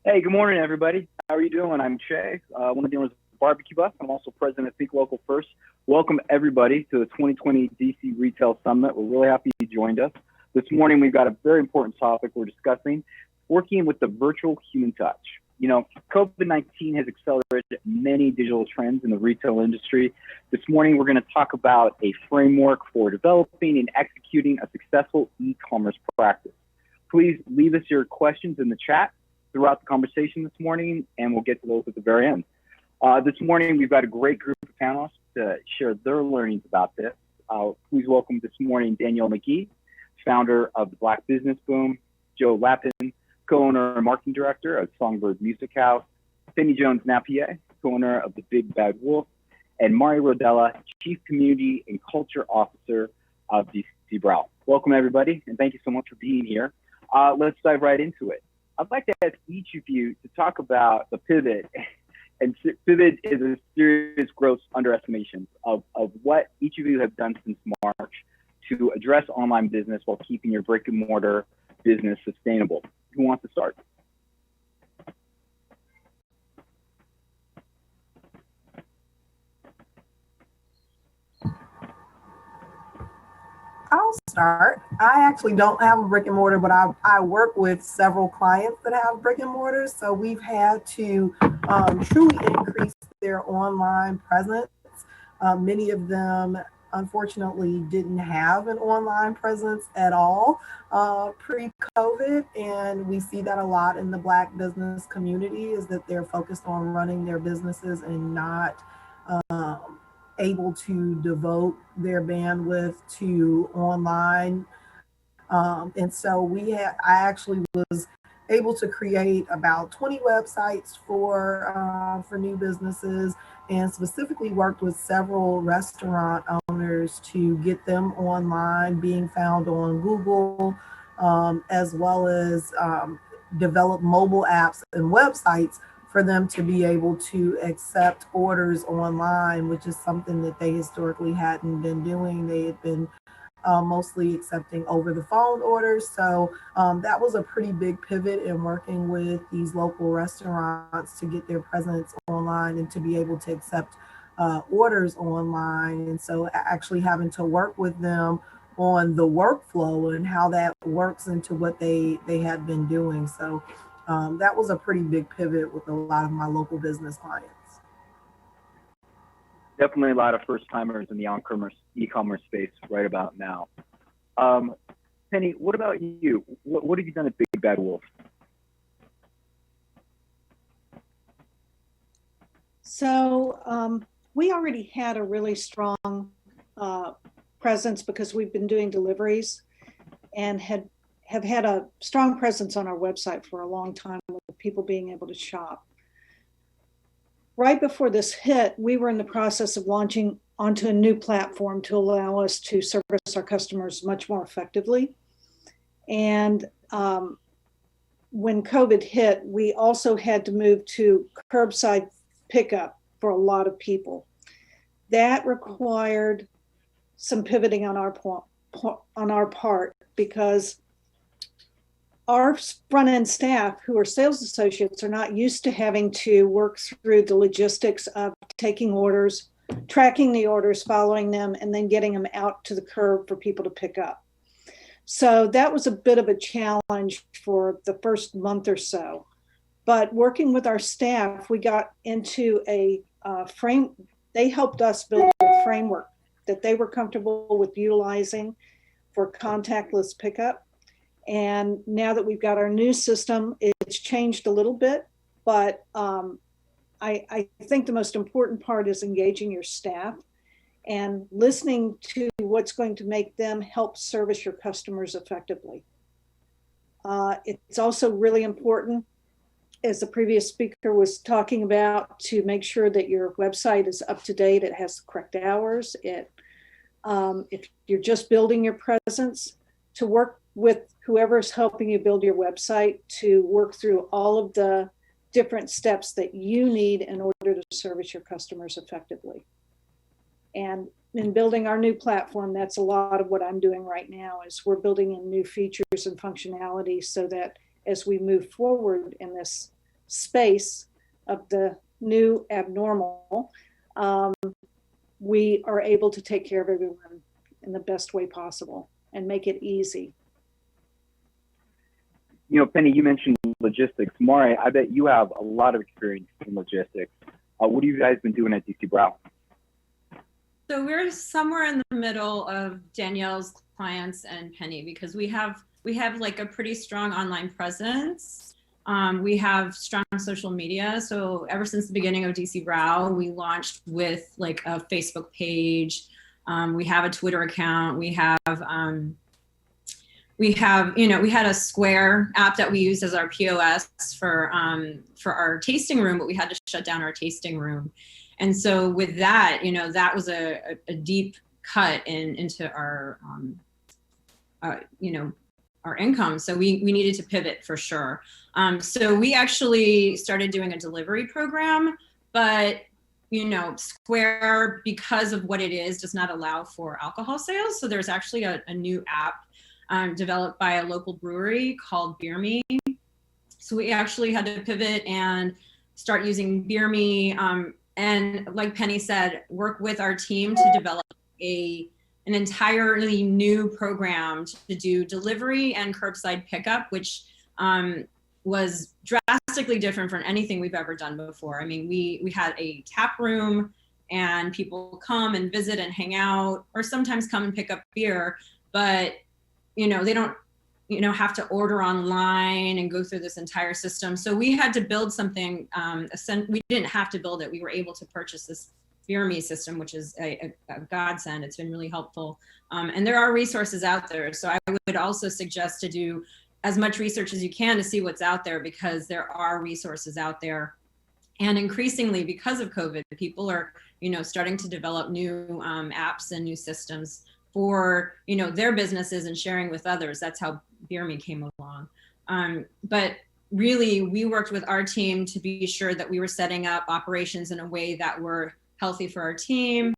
Hey, good morning, everybody. How are you doing? I'm Che, one of the owners of Barbecue Buff. I'm also president of Think Local First. Welcome, everybody, to the 2020 DC Retail Summit. We're really happy you joined us. This morning, we've got a very important topic we're discussing, working with the virtual human touch. You know, COVID-19 has accelerated many digital trends in the retail industry. This morning, we're going to talk about a framework for developing and executing a successful e-commerce practice. Please leave us your questions in the chat throughout the conversation this morning, and we'll get to those at the very end. This morning, we've got a great group of panelists to share their learnings about this. Please welcome this morning Danielle McGee, founder of the Black Business Boom, Joe Lapan, co-owner and marketing director of Songbird Music House, Pennye Jones-Napier, co-owner of the Big Bad Woof, and Mari Rodela, Chief Community and Culture Officer of DC Brau. Welcome, everybody, and thank you so much for being here. Let's dive right into it. I'd like to ask each of you to talk about the pivot. And pivot is a serious gross underestimation of what each of you have done since March to address online business while keeping your brick and mortar business sustainable. Who wants to start? I'll start. I actually don't have a brick and mortar, but I work with several clients that have brick and mortars. So we've had to truly increase their online presence. Many of them, unfortunately, didn't have an online presence at all pre-COVID. And we see that a lot in the Black business community is that they're focused on running their businesses and not able to devote their bandwidth to online. And so I actually was able to create about 20 websites for new businesses, and specifically worked with several restaurant owners to get them online, being found on Google, as well as develop mobile apps and websites for them to be able to accept orders online, which is something that they historically hadn't been doing. They had been mostly accepting over the phone orders. So that was a pretty big pivot in working with these local restaurants to get their presence online and to be able to accept orders online. And so actually having to work with them on the workflow and how that works into what they had been doing. So that was a pretty big pivot with a lot of my local business clients. Definitely a lot of first timers in the e-commerce space right about now. Pennye, what about you? What have you done at Big Bad Wolf? So we already had a really strong presence because we've been doing deliveries and have had a strong presence on our website for a long time with people being able to shop. Right before this hit, we were in the process of launching onto a new platform to allow us to service our customers much more effectively. And when COVID hit, we also had to move to curbside pickup for a lot of people. That required some pivoting on our part because our front-end staff, who are sales associates, are not used to having to work through the logistics of taking orders, tracking the orders, following them, and then getting them out to the curb for people to pick up. So that was a bit of a challenge for the first month or so. But working with our staff, we got into a they helped us build a framework that they were comfortable with utilizing for contactless pickup. And now that we've got our new system, it's changed a little bit, but I think the most important part is engaging your staff and listening to what's going to make them help service your customers effectively. It's also really important, as the previous speaker was talking about, to make sure that your website is up to date. It has the correct hours. If you're just building your presence, to work with whoever's helping you build your website to work through all of the different steps that you need in order to service your customers effectively. And in building our new platform, that's a lot of what I'm doing right now, is we're building in new features and functionality so that as we move forward in this space of the new abnormal, we are able to take care of everyone in the best way possible and make it easy. You know, Pennye, you mentioned logistics. Mari, I bet you have a lot of experience in logistics. What have you guys been doing at DC Brau? So we're somewhere in the middle of Danielle's clients and Pennye, because we have like a pretty strong online presence. We have strong social media. So ever since the beginning of DC Brau, we launched with like a Facebook page. We have a Twitter account. We had a Square app that we used as our POS for our tasting room, but we had to shut down our tasting room. And so with that, that was a deep cut into our, our income. So we needed to pivot for sure. So we actually started doing a delivery program, but Square, because of what it is, does not allow for alcohol sales. So there's actually a new app developed by a local brewery called Beer Me. So we actually had to pivot and start using Beer Me. And like Pennye said, work with our team to develop an entirely new program to do delivery and curbside pickup, which was drastically different from anything we've ever done before. I mean, we had a tap room and people come and visit and hang out, or sometimes come and pick up beer, but they don't have to order online and go through this entire system. So we had to build something. We didn't have to build it. We were able to purchase this Beer Me system, which is a godsend. It's been really helpful. And there are resources out there. So I would also suggest to do as much research as you can to see what's out there, because there are resources out there. And increasingly, because of COVID, people are, starting to develop new apps and new systems for, their businesses and sharing with others. That's how Beer Me came along. But really, we worked with our team to be sure that we were setting up operations in a way that were healthy for our team,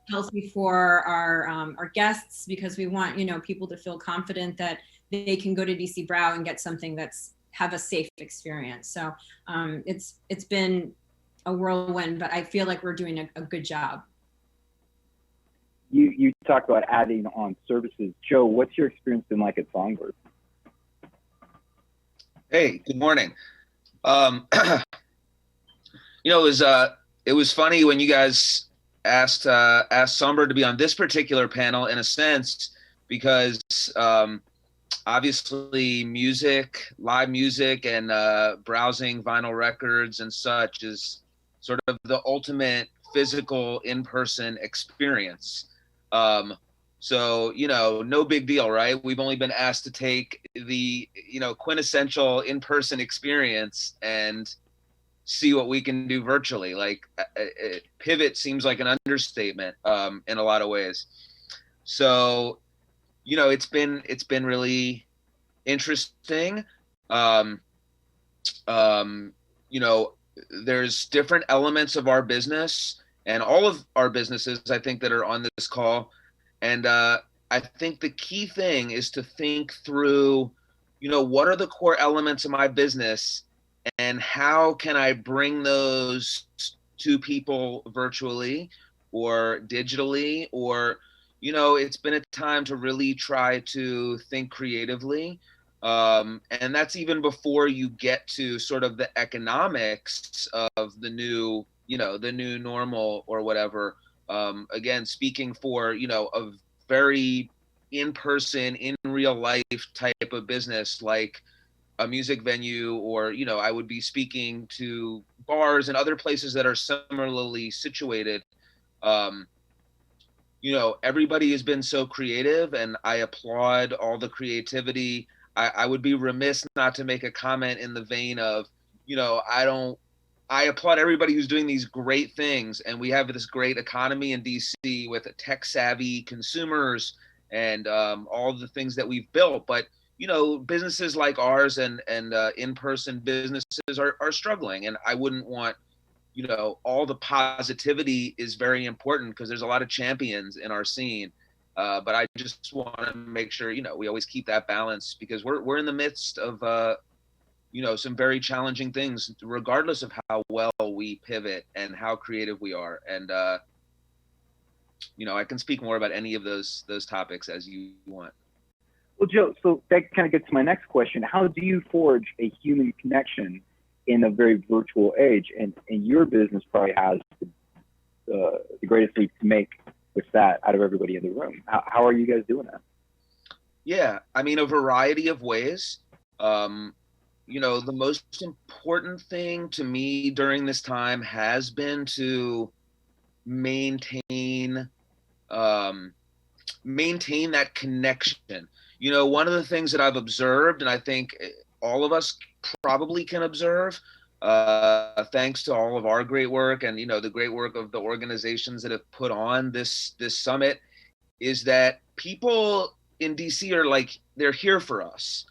healthy for our guests, because we want, people to feel confident that they can go to DC Brau and get something have a safe experience. So it's been a whirlwind, but I feel like we're doing a good job. You talked about adding on services. Joe, what's your experience been like at Songbird? Hey, good morning. It was funny when you guys asked Songbird to be on this particular panel, in a sense, because obviously live music and browsing vinyl records and such is sort of the ultimate physical in-person experience. So, no big deal, right? We've only been asked to take the, quintessential in-person experience and see what we can do virtually. Like pivot seems like an understatement in a lot of ways. So, it's been really interesting. There's different elements of our business and all of our businesses, I think, that are on this call. And I think the key thing is to think through, what are the core elements of my business and how can I bring those to people virtually or digitally, or, it's been a time to really try to think creatively. And that's even before you get to sort of the economics of the new normal or whatever. Again, speaking for, a very in-person, in real life type of business, like a music venue, or, I would be speaking to bars and other places that are similarly situated. Everybody has been so creative, and I applaud all the creativity. I would be remiss not to make a comment in the vein of, I applaud everybody who's doing these great things, and we have this great economy in DC with tech savvy consumers and all the things that we've built. But businesses like ours and in-person businesses are struggling, and I wouldn't want, all the positivity is very important because there's a lot of champions in our scene. But I just want to make sure, we always keep that balance, because we're in the midst of some very challenging things, regardless of how well we pivot and how creative we are. And, I can speak more about any of those topics as you want. Well, Joe, so that kind of gets to my next question. How do you forge a human connection in a very virtual age? And your business probably has the greatest leap to make with that out of everybody in the room. How are you guys doing that? Yeah, I mean, a variety of ways. The most important thing to me during this time has been to maintain that connection. One of the things that I've observed, and I think all of us probably can observe, thanks to all of our great work and the great work of the organizations that have put on this summit, is that people in DC are like, they're here for us.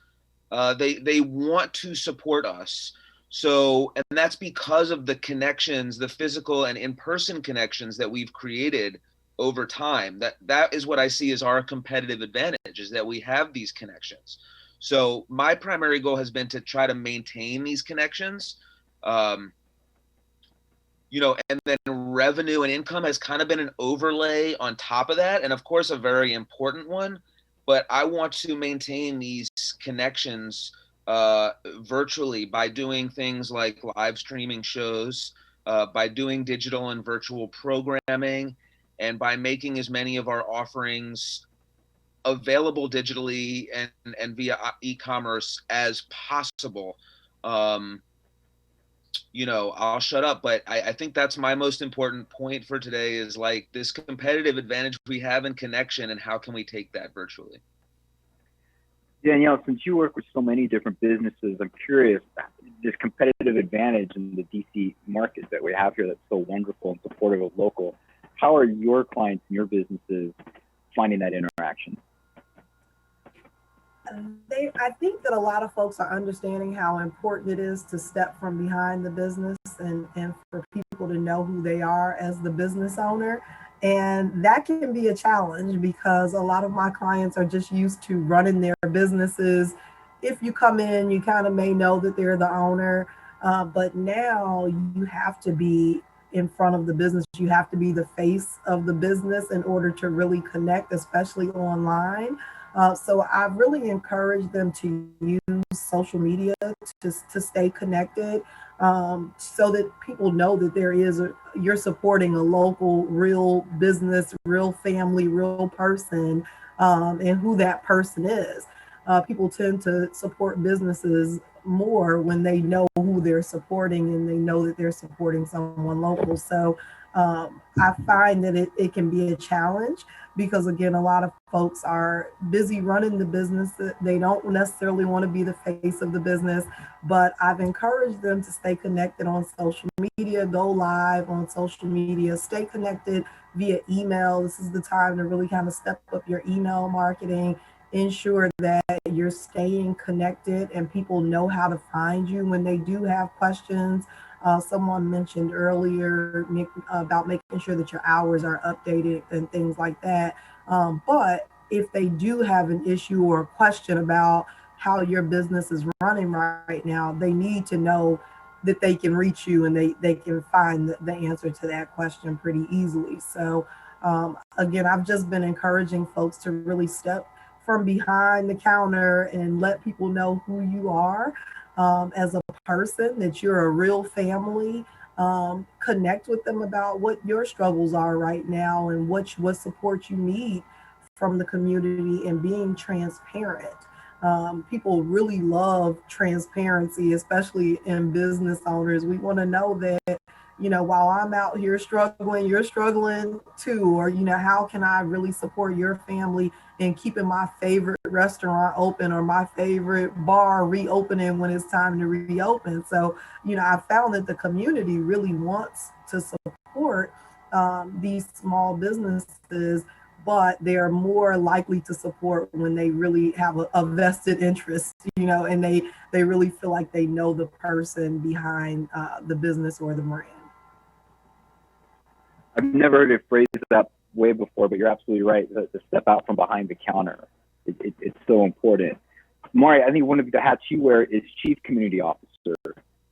They want to support us. So, and that's because of the connections, the physical and in-person connections that we've created over time. That is what I see as our competitive advantage, is that we have these connections. So my primary goal has been to try to maintain these connections. And then revenue and income has kind of been an overlay on top of that. And of course, a very important one, but I want to maintain these connections virtually by doing things like live streaming shows, by doing digital and virtual programming, and by making as many of our offerings available digitally and via e-commerce as possible. I'll shut up, but I think that's my most important point for today, is like this competitive advantage we have in connection, and how can we take that virtually? Danielle, since you work with so many different businesses, I'm curious, this competitive advantage in the DC market that we have here that's so wonderful and supportive of local, how are your clients and your businesses finding that interaction? I think that a lot of folks are understanding how important it is to step from behind the business and for people to know who they are as the business owner. And that can be a challenge because a lot of my clients are just used to running their businesses. If you come in, you kind of may know that they're the owner, but now you have to be in front of the business. You have to be the face of the business in order to really connect, especially online. So I've really encouraged them to use social media to stay connected, so that people know that you're supporting a local, real business, real family, real person, and who that person is. People tend to support businesses more when they know who they're supporting and they know that they're supporting someone local. So I find that it can be a challenge because, again, a lot of folks are busy running the business. They don't necessarily want to be the face of the business, but I've encouraged them to stay connected on social media, go live on social media, stay connected via email. This is the time to really kind of step up your email marketing, ensure that you're staying connected and people know how to find you when they do have questions. Someone mentioned earlier about making sure that your hours are updated and things like that. But if they do have an issue or a question about how your business is running right now, they need to know that they can reach you and they can find the answer to that question pretty easily. So again, I've just been encouraging folks to really step from behind the counter and let people know who you are. As a person, that you're a real family, connect with them about what your struggles are right now and what support you need from the community, and being transparent. People really love transparency, especially in business owners. We want to know that, while I'm out here struggling, you're struggling too, or, how can I really support your family in keeping my favorite restaurant open or my favorite bar reopening when it's time to reopen. So, I found that the community really wants to support these small businesses, but they're more likely to support when they really have a vested interest, and they really feel like they know the person behind the business or the brand. I've never heard it phrased that way before, but you're absolutely right. The step out from behind the counter, it's so important. Maury, I think one of the hats you wear is Chief Community Officer,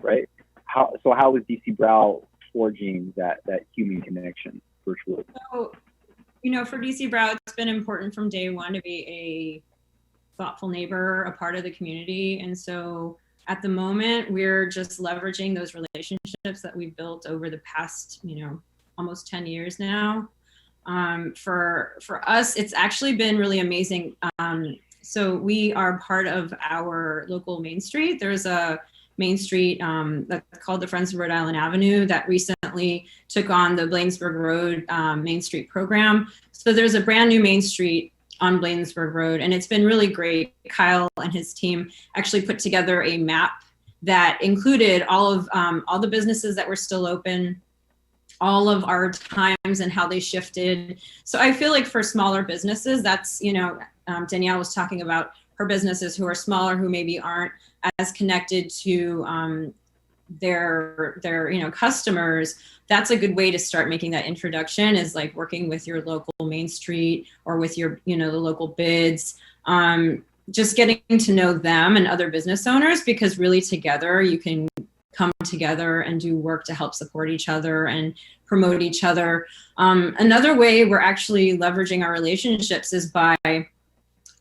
right? How is DC Brau forging that human connection virtually? So, for DC Brau, it's been important from day one to be a thoughtful neighbor, a part of the community. And so at the moment, we're just leveraging those relationships that we've built over the past, almost 10 years now. For us, it's actually been really amazing. So we are part of our local Main Street. There's a Main Street that's called the Friends of Rhode Island Avenue that recently took on the Bladensburg Road Main Street program. So there's a brand new Main Street on Bladensburg Road, and it's been really great. Kyle and his team actually put together a map that included all the businesses that were still open, all of our times and how they shifted. So I feel like for smaller businesses, that's, Danielle was talking about her businesses who are smaller, who maybe aren't as connected to their customers. That's a good way to start making that introduction, is like working with your local Main Street or with your, the local bids, just getting to know them and other business owners, because really together you can come together and do work to help support each other and promote each other. Another way we're actually leveraging our relationships is by,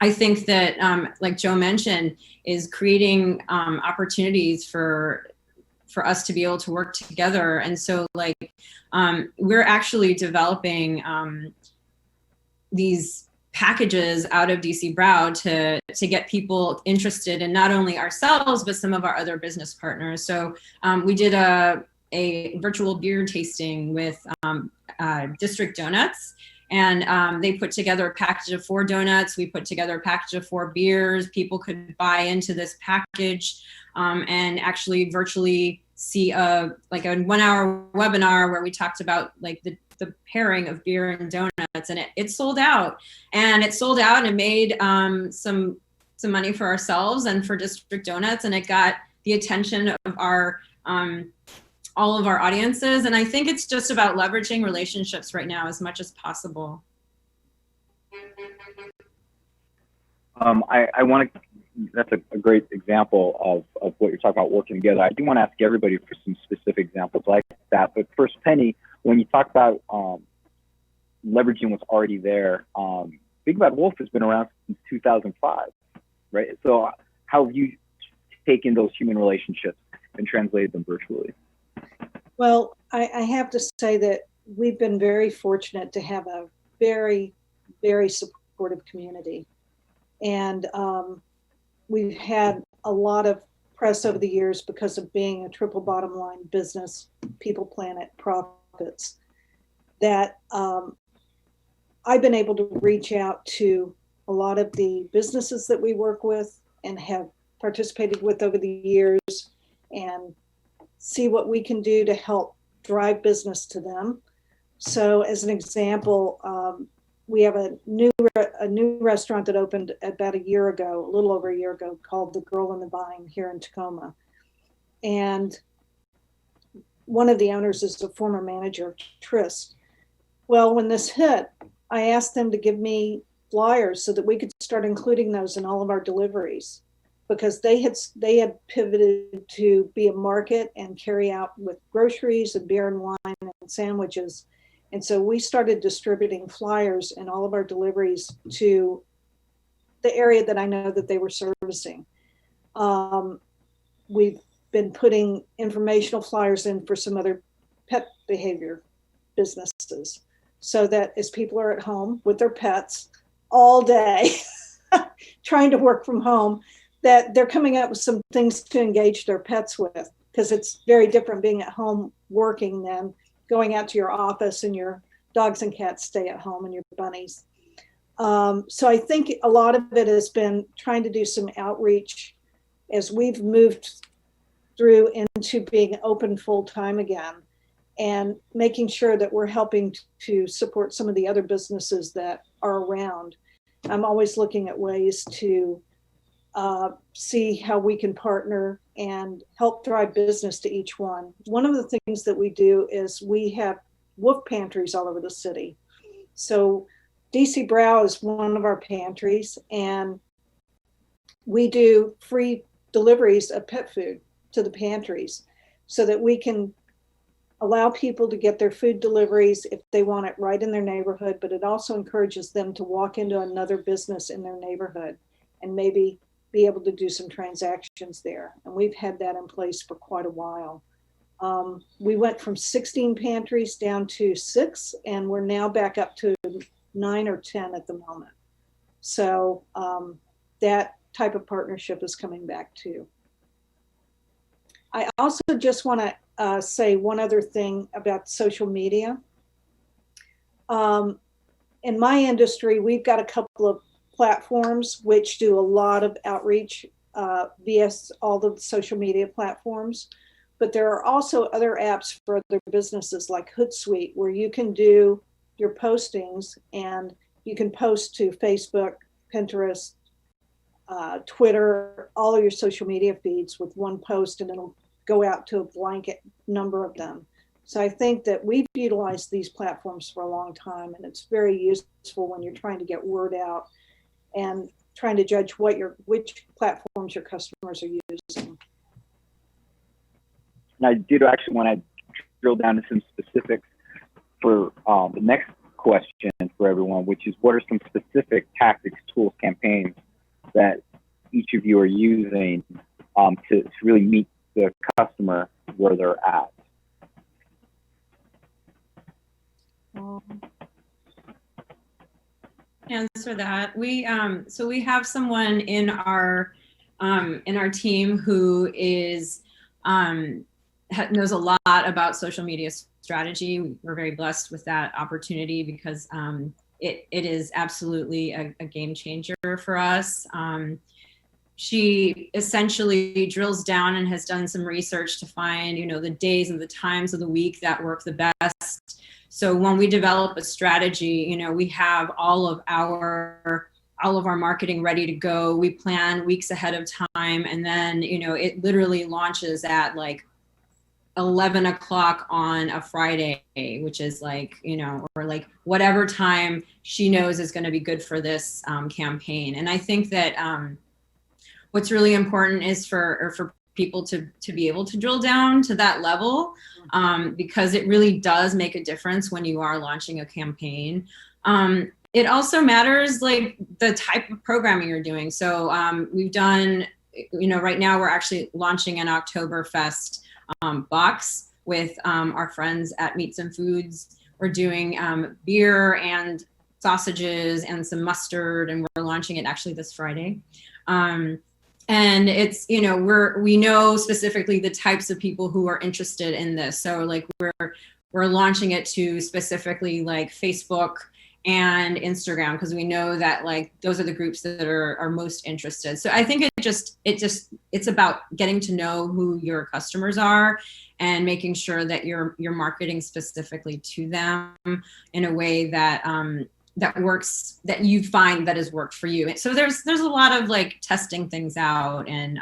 I think that, like Joe mentioned, is creating opportunities for us to be able to work together. And so we're actually developing these packages out of DC Brau to get people interested in not only ourselves, but some of our other business partners. So we did a virtual beer tasting with District Donuts. And they put together a package of 4 donuts. We put together a package of 4 beers. People could buy into this package and actually virtually see a 1-hour webinar where we talked about the pairing of beer and donuts, and it sold out. And it made some money for ourselves and for District Donuts, and it got the attention of our all of our audiences. And I think it's just about leveraging relationships right now as much as possible. That's a great example of what you're talking about, working together. I do want to ask everybody for some specific examples like that. But first, Pennye, when you talk about leveraging what's already there, Big Bad Wolf has been around since 2005, right? So how have you taken those human relationships and translated them virtually? Well, I have to say that we've been very fortunate to have a very, very supportive community. And we've had a lot of press over the years because of being a triple bottom line business, people, planet, profits, that I've been able to reach out to a lot of the businesses that we work with and have participated with over the years, and see what we can do to help drive business to them. So as an example, we have a new restaurant that opened about a little over a year ago, called The Girl in the Vine here in Tacoma. And one of the owners is a former manager of Tryst. Well, when this hit, I asked them to give me flyers so that we could start including those in all of our deliveries, because they had pivoted to be a market and carry out with groceries and beer and wine and sandwiches. And so we started distributing flyers in all of our deliveries to the area that I know that they were servicing. We've been putting informational flyers in for some other pet behavior businesses, so that as people are at home with their pets all day, trying to work from home, that they're coming up with some things to engage their pets with, because it's very different being at home working than going out to your office and your dogs and cats stay at home and your bunnies. So I think a lot of it has been trying to do some outreach as we've moved through into being open full time again, and making sure that we're helping to support some of the other businesses that are around. I'm always looking at ways to see how we can partner and help drive business to each one. One of the things that we do is we have Woof pantries all over the city. So DC Brau is one of our pantries, and we do free deliveries of pet food to the pantries so that we can allow people to get their food deliveries if they want it right in their neighborhood, but it also encourages them to walk into another business in their neighborhood and maybe be able to do some transactions there. And we've had that in place for quite a while. We went from 16 pantries down to 6, and we're now back up to 9 or 10 at the moment. So that type of partnership is coming back too. I also just want to say one other thing about social media. In my industry, we've got a couple of platforms which do a lot of outreach via all the social media platforms. But there are also other apps for other businesses like Hootsuite, where you can do your postings and you can post to Facebook, Pinterest, Twitter, all of your social media feeds with one post, and it'll go out to a blanket number of them. So I think that we've utilized these platforms for a long time, and it's very useful when you're trying to get word out and trying to judge which platforms your customers are using. And I did actually want to drill down to some specifics for the next question for everyone, which is what are some specific tactics, tools, campaigns that each of you are using to really meet the customer where they're at? Answer that. We so we have someone in our team who is knows a lot about social media strategy. We're very blessed with that opportunity because it is absolutely a game changer for us. She essentially drills down and has done some research to find, the days and the times of the week that work the best. So when we develop a strategy, we have all of our marketing ready to go. We plan weeks ahead of time, and then it literally launches at like 11 o'clock on a Friday, which is like, or like whatever time she knows is going to be good for this campaign. And I think that what's really important is for people to be able to drill down to that level, because it really does make a difference when you are launching a campaign. It also matters like the type of programming you're doing. So we've done, right now we're actually launching an Oktoberfest box with our friends at Meats and Foods. We're doing beer and sausages and some mustard, and we're launching it actually this Friday. And it's, we know specifically the types of people who are interested in this. So like we're launching it to specifically like Facebook and Instagram, because we know that like those are the groups that are most interested. So I think it's about getting to know who your customers are and making sure that you're marketing specifically to them in a way that that works, that you find that has worked for you. So there's a lot of like testing things out and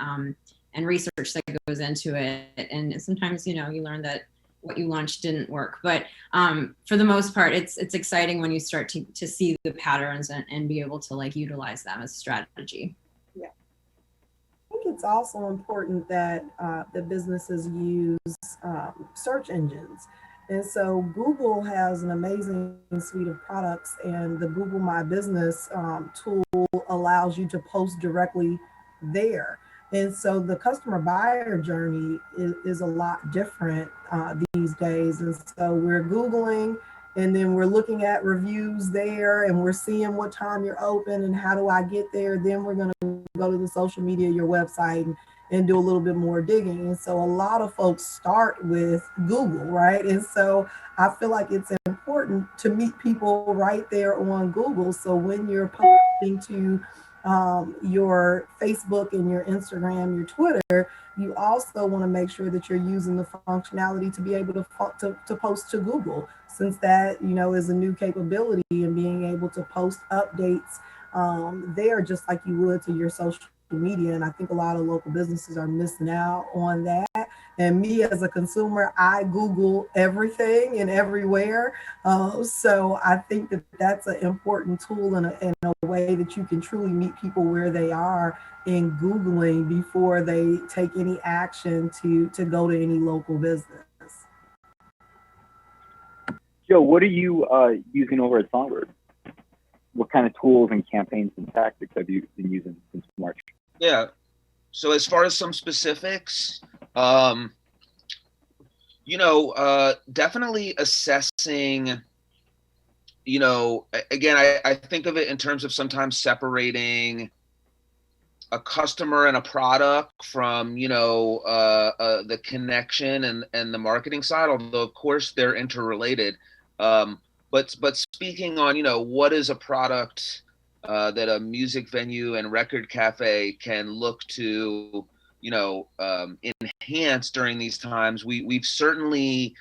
research that goes into it. And sometimes, you learn that what you launched didn't work. But for the most part, it's exciting when you start to see the patterns and be able to like utilize them as a strategy. Yeah. I think it's also important that the businesses use search engines. And so Google has an amazing suite of products, and the Google My Business tool allows you to post directly there. And so the customer buyer journey is a lot different these days. And so we're Googling, and then we're looking at reviews there, and we're seeing what time you're open and how do I get there. Then we're going to go to the social media, your website, and do a little bit more digging. And so a lot of folks start with Google, right? And so I feel like it's important to meet people right there on Google. So when you're posting to your Facebook and your Instagram, your Twitter, you also want to make sure that you're using the functionality to be able to post to Google, since that, is a new capability, and being able to post updates there just like you would to your social media. And I think a lot of local businesses are missing out on that. And me as a consumer, I Google everything and everywhere. So I think that that's an important tool and a way that you can truly meet people where they are in Googling before they take any action to go to any local business. Joe, what are you using over at Songbird? What kind of tools and campaigns and tactics have you been using since March? Yeah. So as far as some specifics, definitely assessing, again, I think of it in terms of sometimes separating a customer and a product from, the connection and the marketing side, although of course they're interrelated. But speaking on, what is a product that a music venue and record cafe can look to, enhance during these times, we've certainly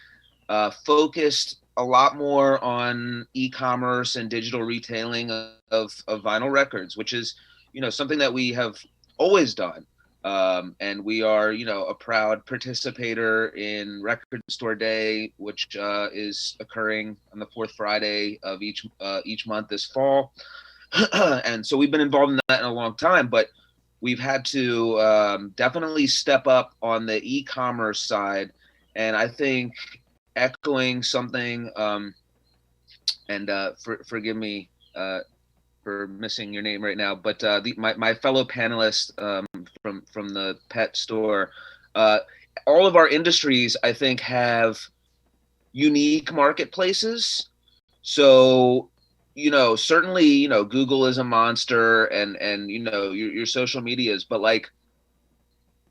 focused a lot more on e-commerce and digital retailing of vinyl records, which is, something that we have always done. And we are, a proud participator in Record Store Day, which is occurring on the fourth Friday of each month this fall. And so we've been involved in that in a long time, but we've had to definitely step up on the e-commerce side. And I think echoing something, forgive me for missing your name right now, but my fellow panelist from the pet store, all of our industries, I think, have unique marketplaces. So, certainly, Google is a monster and your social medias, but like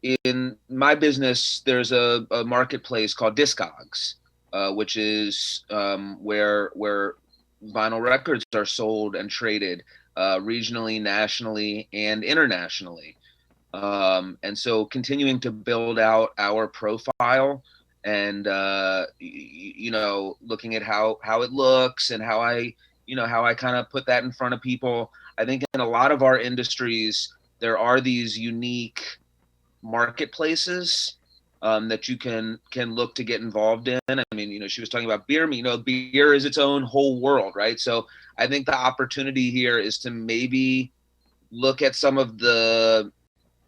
in my business, there's a marketplace called Discogs, which is where vinyl records are sold and traded regionally, nationally, and internationally. And so continuing to build out our profile and, looking at how it looks and how I kind of put that in front of people. I think in a lot of our industries, there are these unique marketplaces that you can look to get involved in. I mean, she was talking about beer. Beer is its own whole world, right? So I think the opportunity here is to maybe look at some of the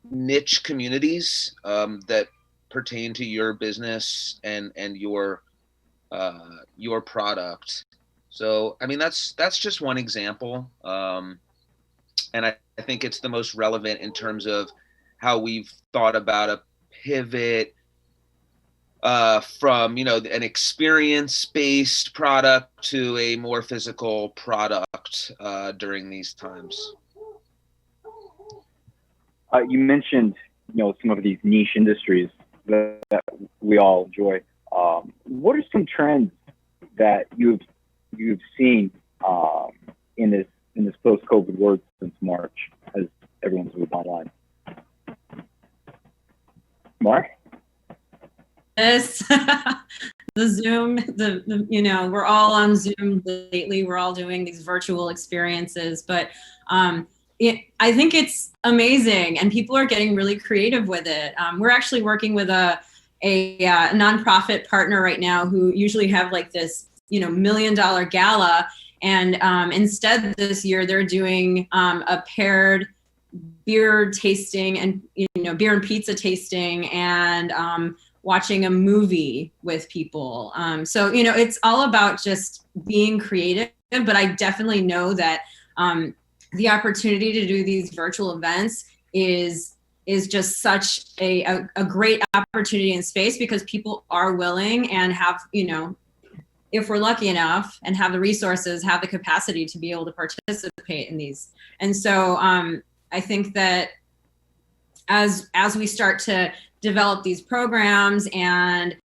niche communities that pertain to your business and your product. So, I mean, that's just one example. And I think it's the most relevant in terms of how we've thought about a pivot from, an experience-based product to a more physical product during these times. You mentioned, some of these niche industries that we all enjoy. What are some trends that you've seen in this post-COVID world since March, as everyone's moved online? Mark? This, the Zoom, we're all on Zoom lately. We're all doing these virtual experiences, but I think it's amazing, and people are getting really creative with it. We're actually working with a nonprofit partner right now who usually have like this, $1 million gala, and instead this year they're doing a paired beer tasting and beer and pizza tasting and watching a movie with people. So it's all about just being creative, but I definitely know that the opportunity to do these virtual events is just such a great opportunity in space, because people are willing and have, if we're lucky enough and have the resources, have the capacity to be able to participate in these. And so I think that as we start to develop these programs and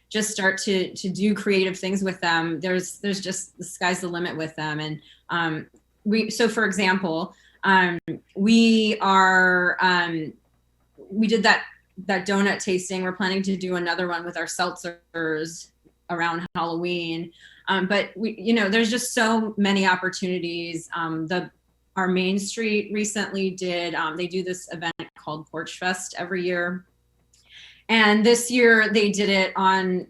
just start to do creative things with them, there's just, the sky's the limit with them. And so for example, we did that donut tasting. We're planning to do another one with our seltzers around Halloween. But there's just so many opportunities. Our Main Street recently did, they do this event called Porch Fest every year. And this year they did it on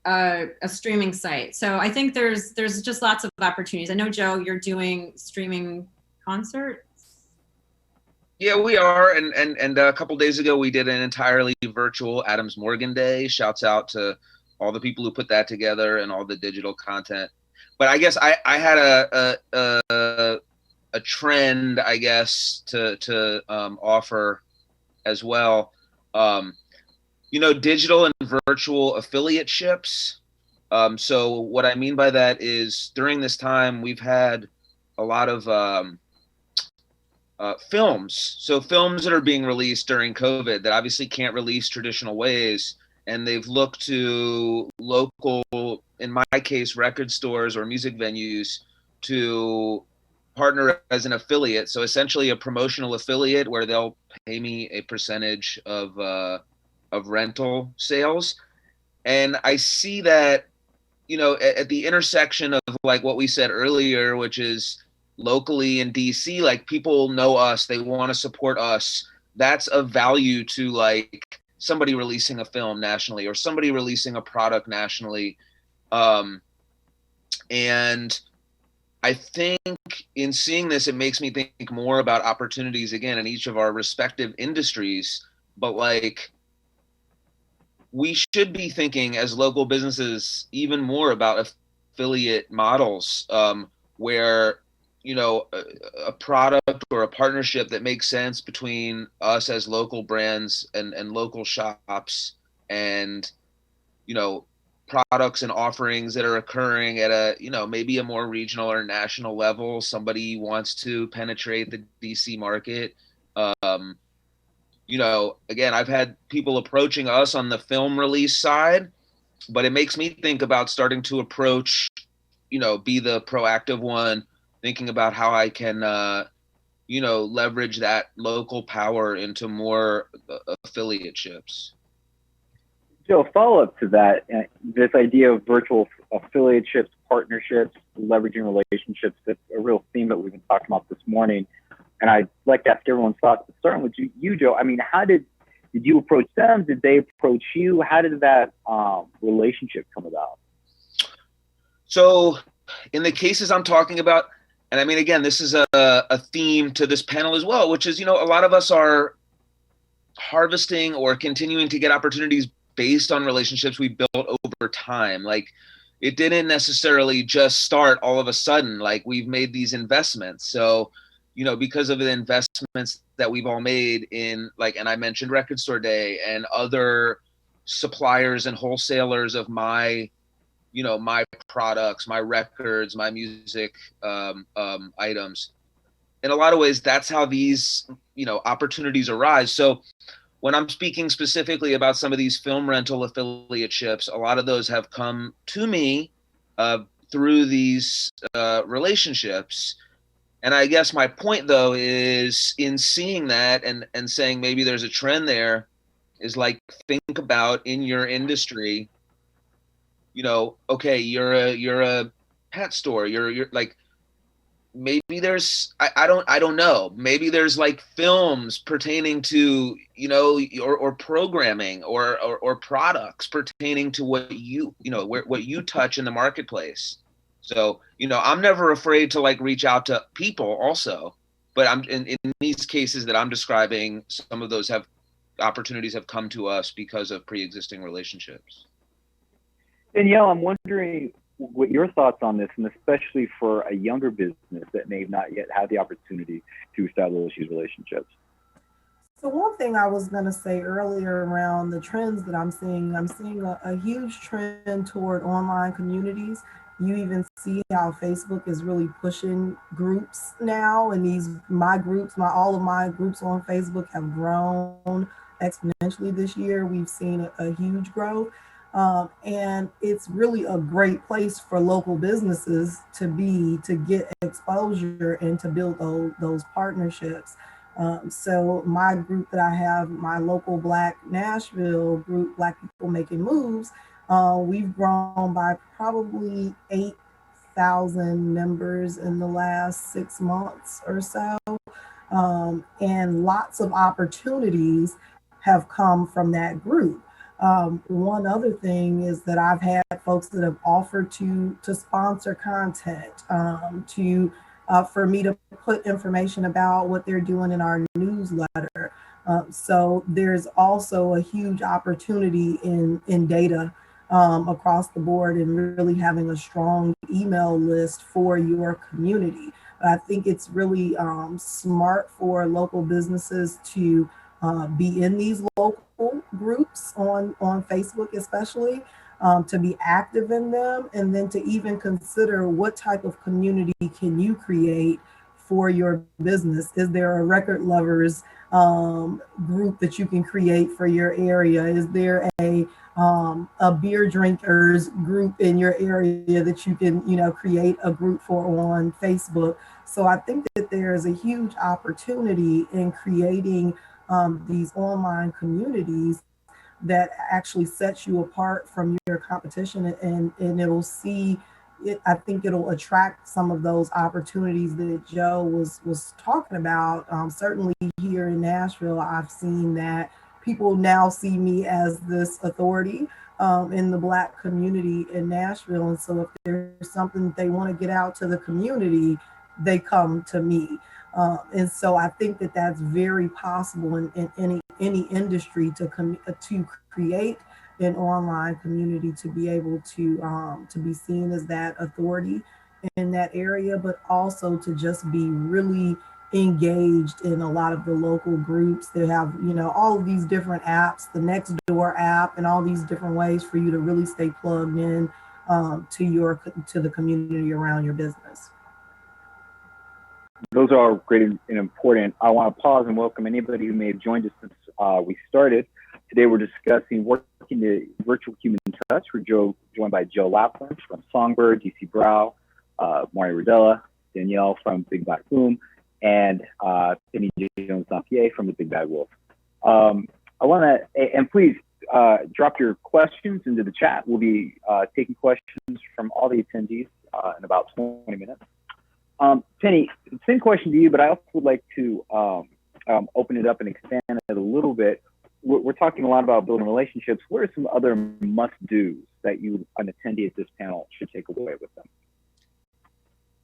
a streaming site. So I think there's just lots of opportunities. I know, Joe, you're doing streaming concerts. Yeah, we are. And a couple days ago, we did an entirely virtual Adams Morgan Day. Shouts out to all the people who put that together and all the digital content. But I guess I had a trend, I guess, to offer as well. Digital and virtual affiliateships. So what I mean by that is during this time, we've had a lot of films. So films that are being released during COVID that obviously can't release traditional ways. And they've looked to local, in my case, record stores or music venues to partner as an affiliate. So essentially a promotional affiliate where they'll pay me a percentage of rental sales. And I see that, at the intersection of like what we said earlier, which is locally in DC, like people know us, they want to support us. That's of value to like somebody releasing a film nationally or somebody releasing a product nationally. And I think in seeing this, it makes me think more about opportunities again in each of our respective industries. But like, we should be thinking as local businesses even more about affiliate models, where a product or a partnership that makes sense between us as local brands and local shops and, products and offerings that are occurring at a, maybe a more regional or national level. Somebody wants to penetrate the DC market. Again, I've had people approaching us on the film release side, but it makes me think about starting to approach, be the proactive one, thinking about how I can, leverage that local power into more affiliateships. Joe, follow up to that, this idea of virtual affiliateships, partnerships, leveraging relationships, that's a real theme that we've been talking about this morning. And I'd like to ask everyone's thoughts, but starting with you, Joe. I mean, how did you approach them? Did they approach you? How did that relationship come about? So in the cases I'm talking about, and I mean, again, this is a theme to this panel as well, which is, a lot of us are harvesting or continuing to get opportunities based on relationships we built over time. Like, it didn't necessarily just start all of a sudden. Like, we've made these investments. So, because of the investments that we've all made in, like, and I mentioned Record Store Day and other suppliers and wholesalers of my my products, my records, my music items. In a lot of ways, that's how these, opportunities arise. So when I'm speaking specifically about some of these film rental affiliateships, a lot of those have come to me through these relationships. And I guess my point, though, is in seeing that and saying maybe there's a trend there, is like, think about in your industry, okay, you're a pet store, you're like, maybe there's, I don't know, maybe there's like films pertaining to, or programming or products pertaining to what what you touch in the marketplace. So, I'm never afraid to like reach out to people also, but I'm in these cases that I'm describing, some of those opportunities have come to us because of pre-existing relationships. Danielle, I'm wondering what your thoughts on this, and especially for a younger business that may not yet have the opportunity to establish these relationships. So one thing I was going to say earlier around the trends that I'm seeing a huge trend toward online communities. You even see how Facebook is really pushing groups now, and all of my groups on Facebook have grown exponentially this year. We've seen a huge growth. And it's really a great place for local businesses to get exposure and to build those partnerships. So my group that I have, my local Black Nashville group, Black People Making Moves, we've grown by probably 8,000 members in the last 6 months or so. And lots of opportunities have come from that group. One other thing is that I've had folks that have offered to sponsor content, for me to put information about what they're doing in our newsletter. So there's also a huge opportunity in data across the board and really having a strong email list for your community. I think it's really smart for local businesses to be in these local groups on Facebook, especially to be active in them, and then to even consider what type of community can you create for your business. Is there a record lovers group that you can create for your area? Is there a beer drinkers group in your area that you can, create a group for on Facebook? So I think that there's a huge opportunity in creating these online communities that actually sets you apart from your competition, and it'll see it. I think it'll attract some of those opportunities that Joe was talking about. Certainly here in Nashville, I've seen that people now see me as this authority in the Black community in Nashville. And so if there's something that they want to get out to the community, they come to me. And so I think that that's very possible in any industry to create an online community, to be able to be seen as that authority in that area, but also to just be really engaged in a lot of the local groups that have, all of these different apps, the Nextdoor app, and all these different ways for you to really stay plugged in to the community around your business. Those are great and important. I want to pause and welcome anybody who may have joined us since we started. Today we're discussing working the virtual human touch. We're joined by Joe Lapan from Songbird, DC Brau, Rodela, Danielle from Big Black Boom, and Pennye Jones-Napier from the Big Bad Wolf. I want to, and please drop your questions into the chat. We'll be taking questions from all the attendees in about 20 minutes. Pennye, same question to you, but I also would like to open it up and expand it a little bit. We're talking a lot about building relationships. What are some other must-dos that an attendee at this panel, should take away with them?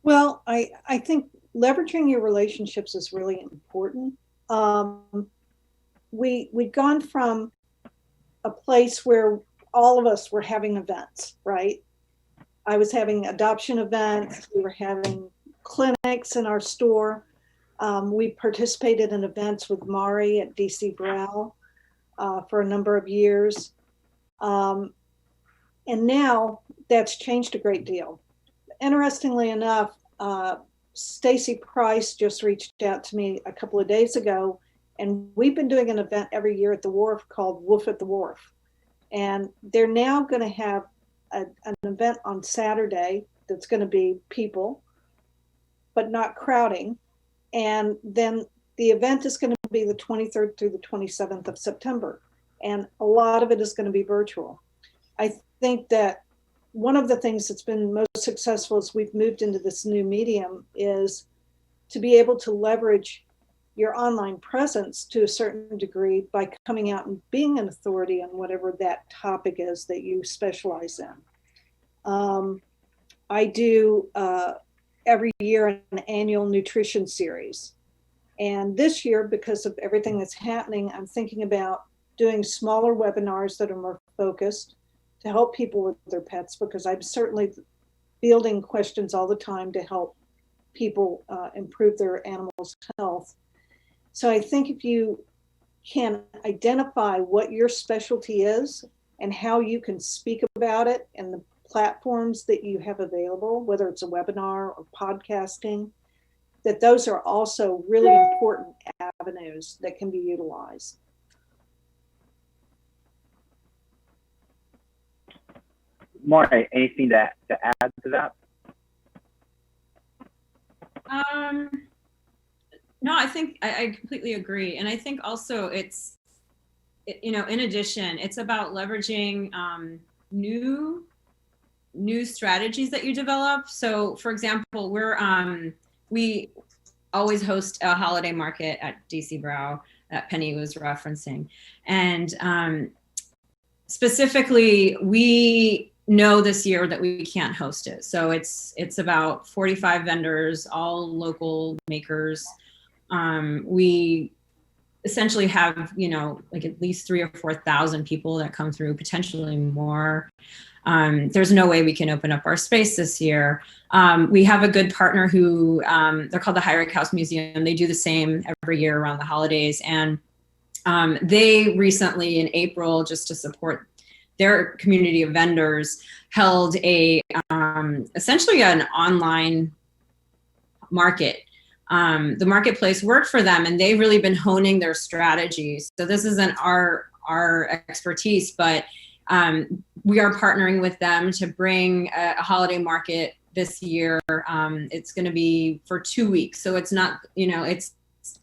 Well, I think leveraging your relationships is really important. We'd gone from a place where all of us were having events, right? I was having adoption events. We were having clinics in our store. We participated in events with Mari at DC Brau for a number of years. And now that's changed a great deal. Interestingly enough, Stacy Price just reached out to me a couple of days ago, and we've been doing an event every year at the Wharf called Woof at the Wharf. And they're now going to have an event on Saturday that's going to be people, but not crowding. And then the event is going to be the 23rd through the 27th of September. And a lot of it is going to be virtual. I think that one of the things that's been most successful as we've moved into this new medium is to be able to leverage your online presence to a certain degree by coming out and being an authority on whatever that topic is that you specialize in. I do every year an annual nutrition series. And this year, because of everything that's happening, I'm thinking about doing smaller webinars that are more focused to help people with their pets, because I'm certainly fielding questions all the time to help people improve their animals' health. So I think if you can identify what your specialty is and how you can speak about it and the platforms that you have available, whether it's a webinar or podcasting, that those are also really important avenues that can be utilized. Mari, anything to add to that? No, I think I completely agree. And I think also it's, in addition, it's about leveraging new strategies that you develop. So for example, we always host a holiday market at DC Brau that Pennye was referencing. And specifically, we know this year that we can't host it. So it's about 45 vendors, all local makers. We essentially have, like at least 3,000 or 4,000 people that come through, potentially more. There's no way we can open up our space this year. We have a good partner who, they're called the Hyrick House Museum. They do the same every year around the holidays. And they recently in April, just to support their community of vendors, held essentially an online market. The marketplace worked for them, and they've really been honing their strategies. So this isn't our expertise, but we are partnering with them to bring a holiday market this year. It's going to be for 2 weeks. So it's not, it's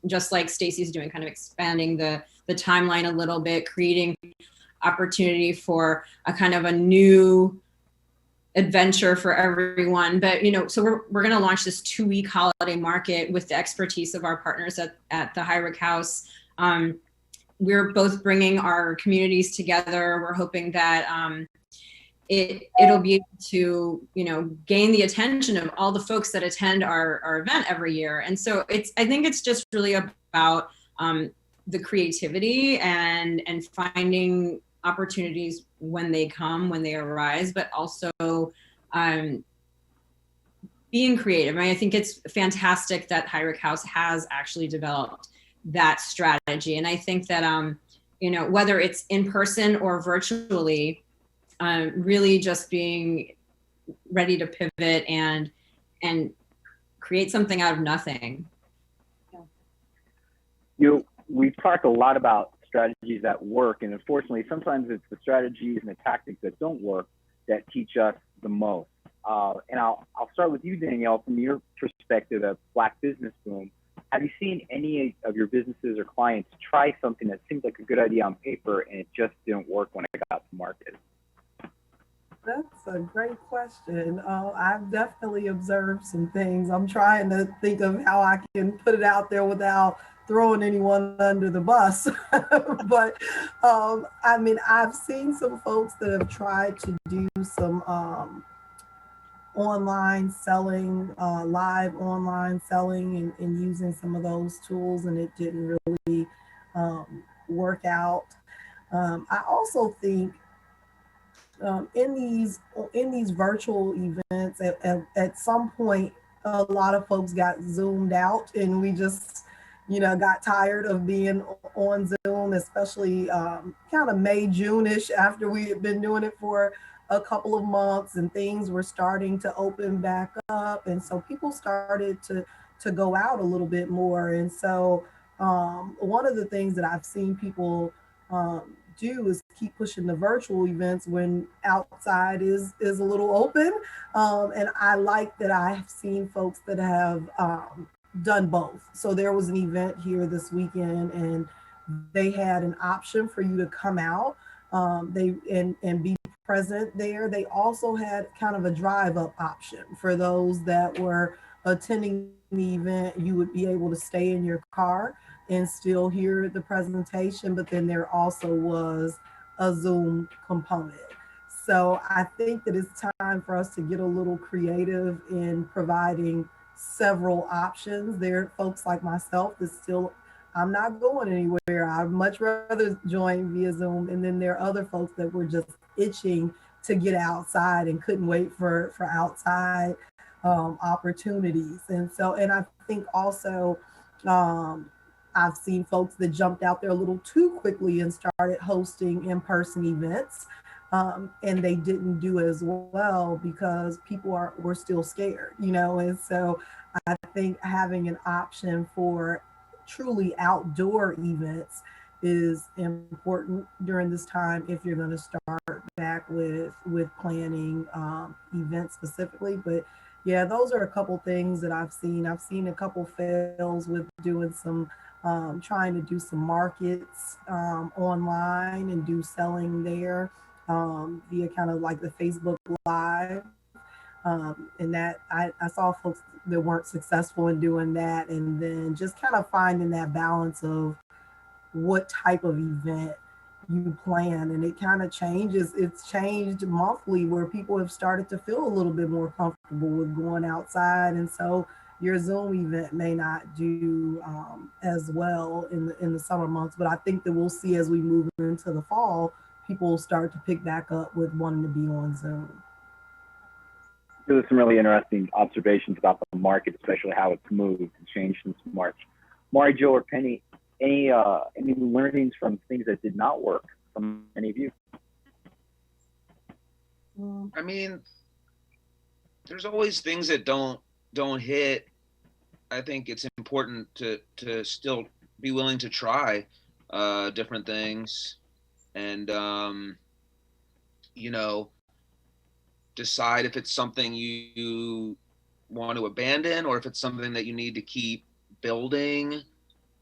just like Stacy's doing, kind of expanding the timeline a little bit, creating opportunity for a kind of a new adventure for everyone. But so we're going to launch this 2-week holiday market with the expertise of our partners at the Hyrick House. We're both bringing our communities together. We're hoping that it'll be able to gain the attention of all the folks that attend our event every year. And so I think it's just really about the creativity and finding opportunities when they come, when they arise, but also being creative. I think it's fantastic that Hyrick House has actually developed that strategy. And I think that, whether it's in person or virtually, really just being ready to pivot and create something out of nothing. We've talked a lot about strategies that work, and unfortunately, sometimes it's the strategies and the tactics that don't work that teach us the most. And I'll start with you, Danielle, from your perspective of Black Business Boom. Have you seen any of your businesses or clients try something that seems like a good idea on paper and it just didn't work when it got to market? That's a great question. I've definitely observed some things. I'm trying to think of how I can put it out there without throwing anyone under the bus. But I've seen some folks that have tried to do some online selling, live online selling, and using some of those tools, and it didn't really work out. I also think in these virtual events, at some point, a lot of folks got zoomed out, and we just got tired of being on Zoom, especially kind of May, June-ish, after we had been doing it for a couple of months and things were starting to open back up. And so people started to go out a little bit more. And so one of the things that I've seen people do is keep pushing the virtual events when outside is a little open. And I like that I've seen folks that have done both. So there was an event here this weekend, and they had an option for you to come out and be present there. They also had kind of a drive-up option for those that were attending the event. You would be able to stay in your car and still hear the presentation, but then there also was a Zoom component. So I think that it's time for us to get a little creative in providing several options. There are folks like myself that still, I'm not going anywhere. I'd much rather join via Zoom. And then there are other folks that were just itching to get outside and couldn't wait for outside opportunities. And I think also I've seen folks that jumped out there a little too quickly and started hosting in-person events. And they didn't do as well because people were still scared, and so I think having an option for truly outdoor events is important during this time if you're going to start back with planning events specifically. But yeah, those are a couple things that I've seen. I've seen a couple fails with doing some trying to do some markets online and do selling there via kind of like the Facebook Live. And that I saw folks that weren't successful in doing that, and then just kind of finding that balance of what type of event you plan, and it kind of changes. It's changed monthly where people have started to feel a little bit more comfortable with going outside, and so your Zoom event may not do as well in the summer months. But I think that we'll see as we move into the fall, people will start to pick back up with wanting to be on Zoom. There's some really interesting observations about the market, especially how it's moved and changed since March. Mari, Joe, or Pennye, any learnings from things that did not work from any of you? I mean, there's always things that don't hit. I think it's important to still be willing to try different things, and decide if it's something you want to abandon or if it's something that you need to keep building.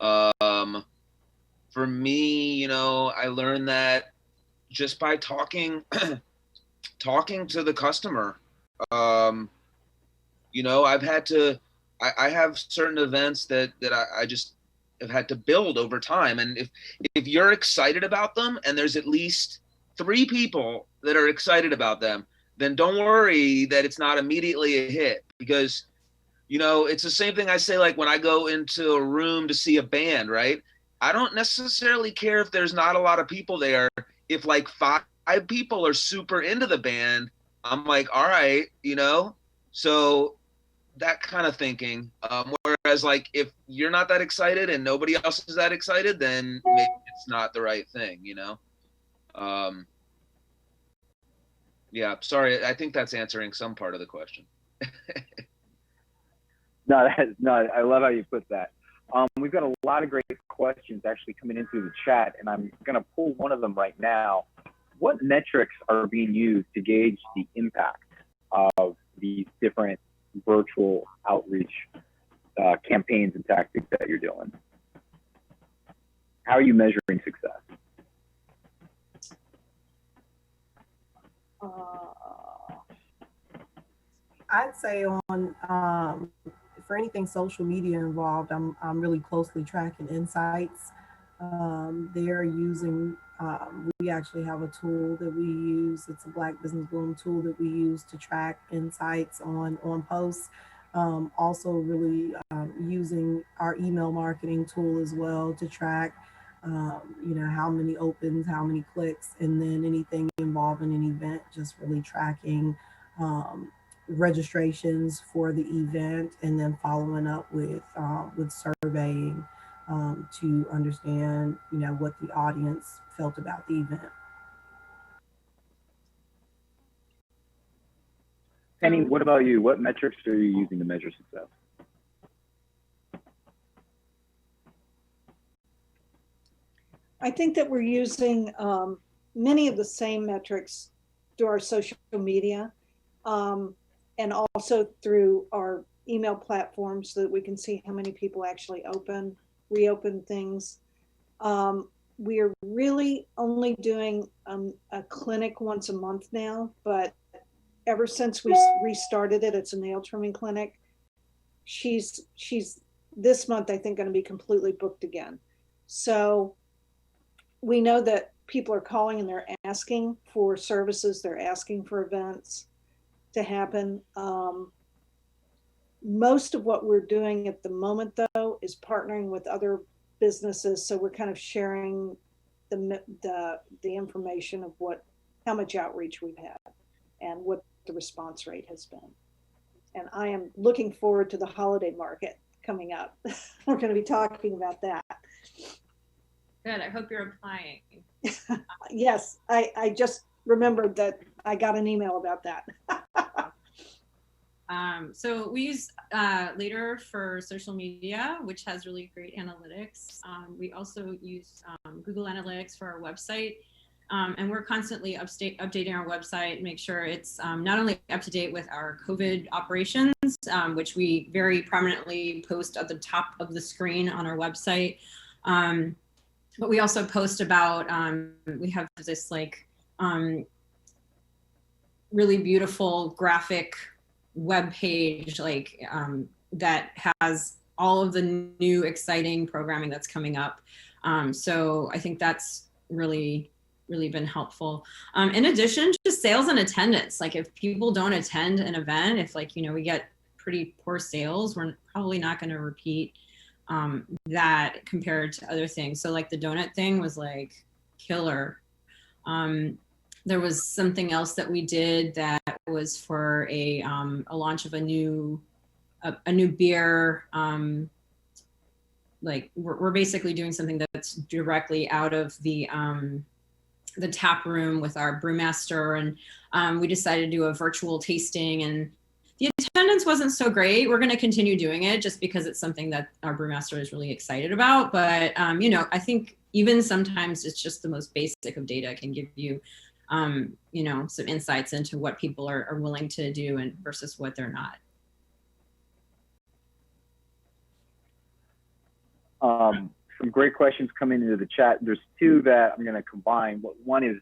For me, I learned that just by talking to the customer. I have certain events that I just have had to build over time. And if you're excited about them and there's at least 3 people that are excited about them, then don't worry that it's not immediately a hit, because, it's the same thing I say, like when I go into a room to see a band, right? I don't necessarily care if there's not a lot of people there. If like 5 people are super into the band, I'm like, all right, so that kind of thinking. Whereas like if you're not that excited and nobody else is that excited, then maybe it's not the right thing, Yeah, sorry. I think that's answering some part of the question. No, I love how you put that. We've got a lot of great questions actually coming in through the chat, and I'm going to pull one of them right now. What metrics are being used to gauge the impact of these different virtual outreach campaigns and tactics that you're doing? How are you measuring success? I'd say on for anything social media involved, I'm really closely tracking insights. They're using, we actually have a tool that we use. It's a Black Business Boom tool that we use to track insights on posts. Also really using our email marketing tool as well to track, how many opens, how many clicks, and then anything involving an event, just really tracking registrations for the event, and then following up with surveying to understand, what the audience felt about the event. Pennye, what about you? What metrics are you using to measure success? I think that we're using many of the same metrics through our social media and also through our email platform, so that we can see how many people actually reopen things. We are really only doing a clinic once a month now, but ever since we restarted it, it's a nail trimming clinic. She's this month, I think, going to be completely booked again. So we know that people are calling and they're asking for services. They're asking for events to happen. Most of what we're doing at the moment, though, is partnering with other businesses. So we're kind of sharing the information of how much outreach we've had and what the response rate has been. And I am looking forward to the holiday market coming up. We're going to be talking about that. Good. I hope you're applying. Yes, I just remembered that I got an email about that. So we use Later for social media, which has really great analytics. We also use Google Analytics for our website. And we're constantly updating our website, make sure it's not only up to date with our COVID operations, which we very prominently post at the top of the screen on our website. But we also post about, we have this really beautiful graphic web page that has all of the new exciting programming that's coming up. So I think that's really really been helpful. In addition, just sales and attendance. Like if people don't attend an event, if like, we get pretty poor sales, we're probably not going to repeat that compared to other things. So like the donut thing was like killer. There was something else that we did that was for a launch of a new beer. Like we're basically doing something that's directly out of the tap room with our brewmaster, and we decided to do a virtual tasting, and the attendance wasn't so great. We're going to continue doing it just because it's something that our brewmaster is really excited about. But I think even sometimes it's just the most basic of data can give you some insights into what people are willing to do and versus what they're not. Some great questions coming into the chat. There's two that I'm going to combine. One is,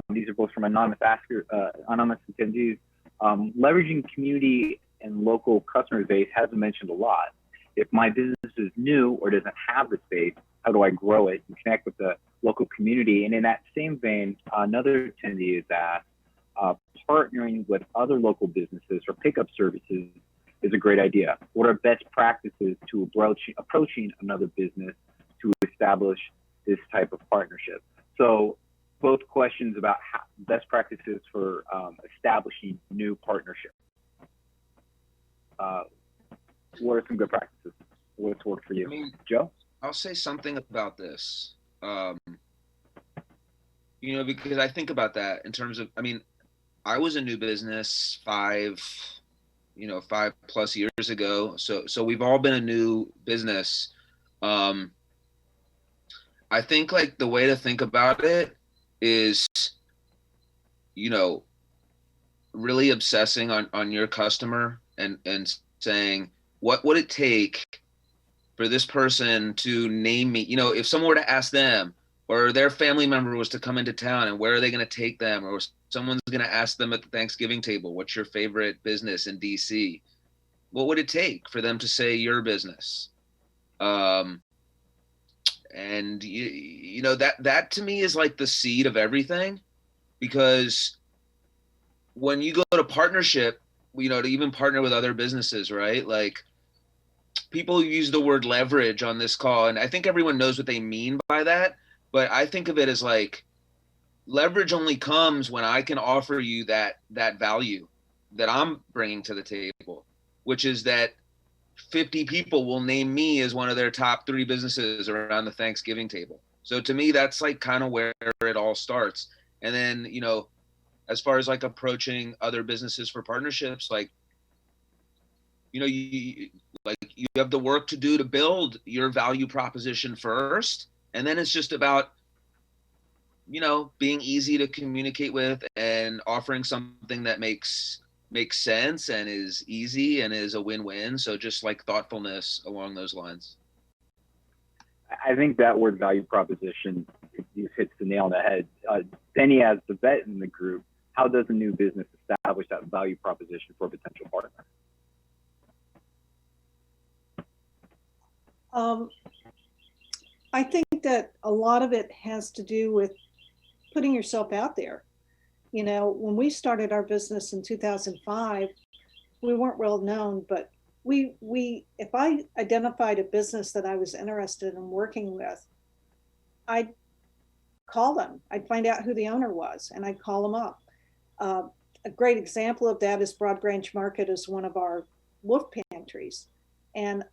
these are both from anonymous attendees. Leveraging community and local customer base has been mentioned a lot. If my business is new or doesn't have the space, how do I grow it and connect with the local community? And in that same vein, another attendee is asked, partnering with other local businesses for pickup services is a great idea. What are best practices to approaching another business to establish this type of partnership? So both questions about best practices for establishing new partnerships. What are some good practices? What's worked for you? Joe? I'll say something about this. Because I think about that in terms of, I was a new business 5+ years ago. So we've all been a new business. I think like the way to think about it is, really obsessing on your customer and saying, what would it take for this person to name me? If someone were to ask them, or their family member was to come into town, and where are they going to take them? Or someone's going to ask them at the Thanksgiving table, what's your favorite business in DC? What would it take for them to say your business? And that to me is like the seed of everything, because when you go to partnership, to even partner with other businesses, right? Like people use the word leverage on this call, and I think everyone knows what they mean by that. But I think of it as like leverage only comes when I can offer you that value that I'm bringing to the table, which is that 50 people will name me as one of their top 3 businesses around the Thanksgiving table. So to me, that's like kind of where it all starts. And then, as far as like approaching other businesses for partnerships, like, you have the work to do to build your value proposition first. And then it's just about, being easy to communicate with and offering something that makes sense and is easy and is a win-win. So just like thoughtfulness along those lines. I think that word value proposition hits the nail on the head. Pennye, as the vet in the group, how does a new business establish that value proposition for a potential partner? I think that a lot of it has to do with putting yourself out there. When we started our business in 2005, we weren't well known, but if I identified a business that I was interested in working with, I'd call them. I'd find out who the owner was, and I'd call them up. A great example of that is Broad Branch Market is one of our Woof pantries. And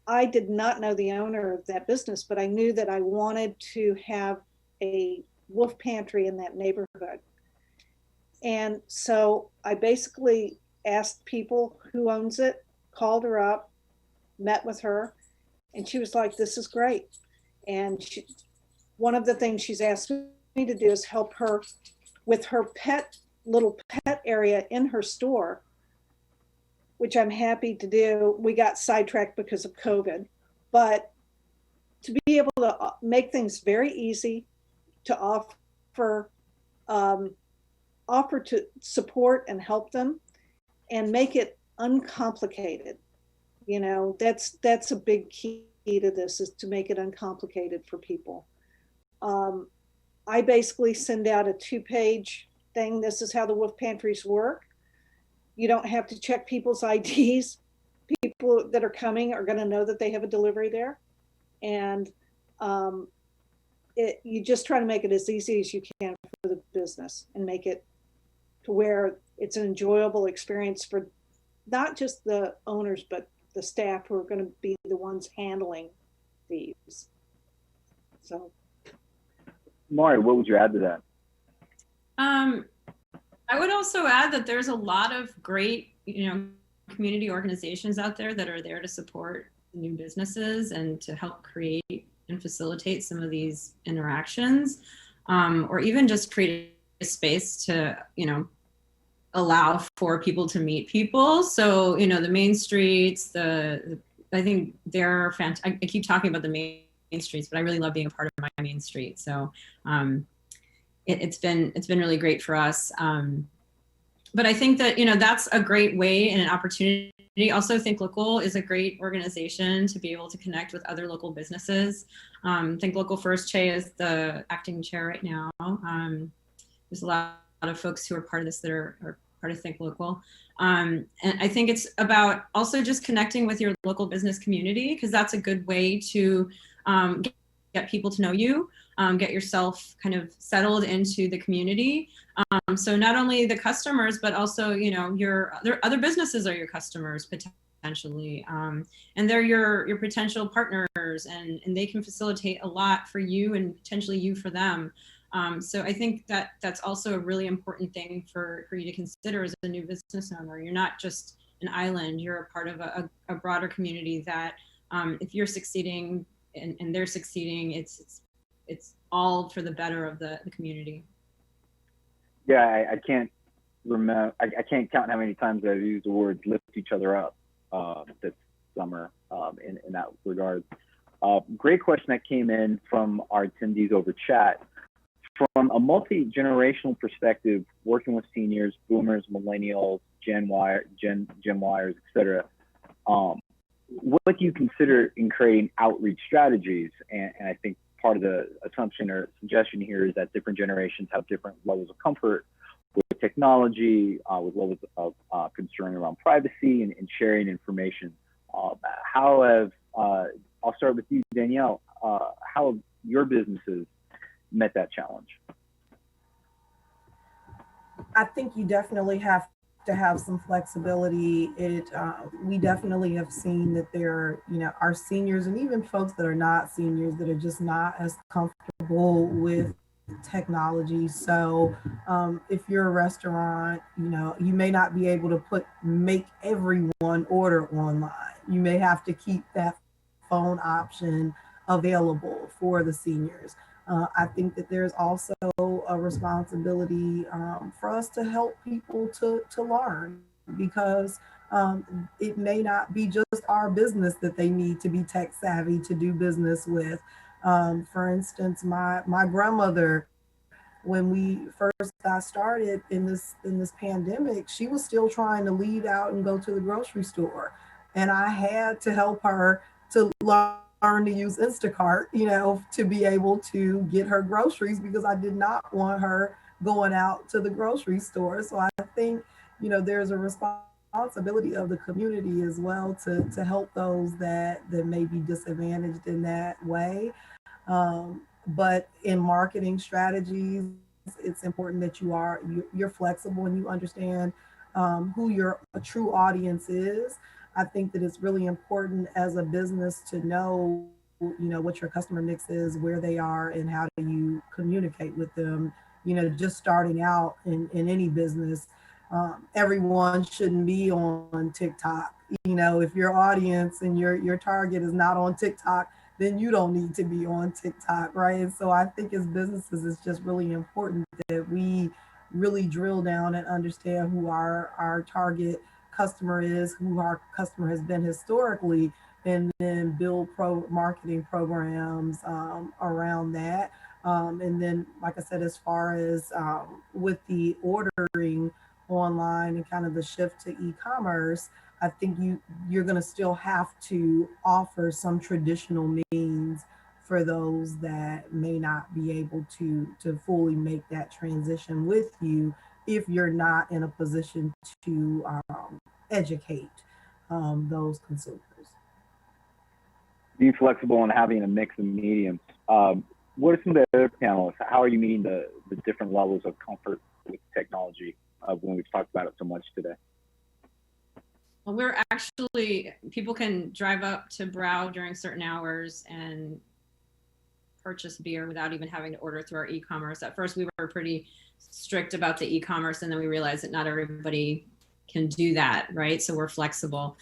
I did not know the owner of that business, but I knew that I wanted to have a Woof pantry in that neighborhood. And so I basically asked people who owns it, called her up, met with her, and she was like, this is great. And one of the things she's asked me to do is help her with her little pet area in her store, which I'm happy to do. We got sidetracked because of COVID, but to be able to make things very easy, to offer to support and help them, and make it uncomplicated. That's a big key to this, is to make it uncomplicated for people. I basically send out a 2-page thing. This is how the Woof pantries work. You don't have to check people's IDs. People that are coming are going to know that they have a delivery there. And you just try to make it as easy as you can for the business and make it to where it's an enjoyable experience for not just the owners, but the staff who are going to be the ones handling these. So, Mari, what would you add to that? I would also add that there's a lot of great, community organizations out there that are there to support new businesses and to help create and facilitate some of these interactions, or even just create a space to, allow for people to meet people. So, the main streets, I think they're fantastic. I keep talking about the main streets, but I really love being a part of my main street. So it's been really great for us. But I think that, that's a great way and an opportunity. Also, Think Local is a great organization to be able to connect with other local businesses. Think Local First, Che is the acting chair right now. There's a lot of folks who are part of this that are part of Think Local. And I think it's about also just connecting with your local business community, because that's a good way to get people to know you, get yourself kind of settled into the community. So not only the customers, but also, your other businesses are your customers potentially, and they're your potential partners, and they can facilitate a lot for you and potentially you for them. So I think that that's also a really important thing for you to consider as a new business owner. You're not just an island, you're a part of a broader community that if you're succeeding and they're succeeding, it's all for the better of the community. Yeah, I can't remember. I can't count how many times I've used the words "lift each other up" this summer in that regard. Great question that came in from our attendees over chat. From a multi-generational perspective, working with seniors, boomers, millennials, Gen Yers, etc., what do you consider in creating outreach strategies? And I think part of the assumption or suggestion here is that different generations have different levels of comfort with technology, with levels of concern around privacy and sharing information. I'll start with you, Danielle. How have your businesses met that challenge? I think you definitely have to have some flexibility. We definitely have seen that there are seniors and even folks that are not seniors that are just not as comfortable with technology. So if you're a restaurant, you may not be able to make everyone order online. You may have to keep that phone option available for the seniors. I think that there's also a responsibility for us to help people to learn, because it may not be just our business that they need to be tech savvy to do business with. For instance, my grandmother, when we first got started in this pandemic, she was still trying to leave out and go to the grocery store, and I had to help her to learn to use Instacart, to be able to get her groceries, because I did not want her going out to the grocery store. So I think, there's a responsibility of the community as well to help those that may be disadvantaged in that way. But in marketing strategies, it's important that you're flexible and you understand who your true audience is. I think that it's really important as a business to know, what your customer mix is, where they are, and how do you communicate with them. Just starting out in any business, everyone shouldn't be on TikTok. If your audience and your target is not on TikTok, then you don't need to be on TikTok, right? And so I think as businesses, it's just really important that we really drill down and understand who our target customer is, who our customer has been historically, and then build marketing programs around that. And then, like I said, as far as with the ordering online and kind of the shift to e-commerce, I think you're going to still have to offer some traditional means for those that may not be able to fully make that transition with you if you're not in a position to educate those consumers. Being flexible and having a mix of mediums. What are some of the other panelists? How are you meeting the different levels of comfort with technology when we've talked about it so much today? Well, we're actually, people can drive up to Brau during certain hours and purchase beer without even having to order through our e-commerce. At first, we were pretty strict about the e-commerce, and then we realized that not everybody can do that, right? So we're flexible.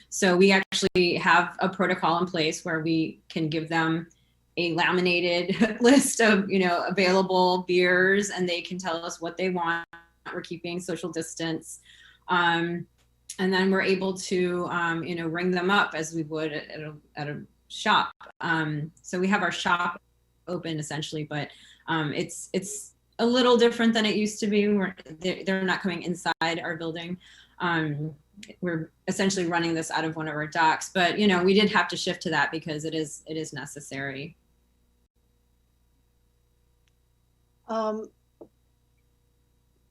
So we actually have a protocol in place where we can give them a laminated list of, available beers, and they can tell us what they want. We're keeping social distance. And then we're able to, ring them up as we would at a shop. So we have our shop open essentially, but it's a little different than it used to be. They're not coming inside our building. We're essentially running this out of one of our docks, but we did have to shift to that because it is necessary.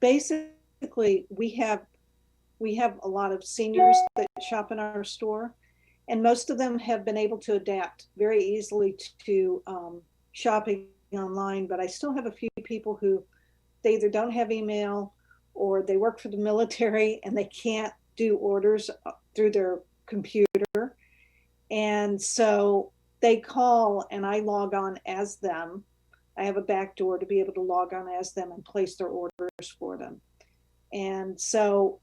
Basically, we have a lot of seniors that shop in our store, and most of them have been able to adapt very easily to shopping online. But I still have a few people who they either don't have email or they work for the military and they can't do orders through their computer. And so they call and I log on as them. I have a back door to be able to log on as them and place their orders for them. And so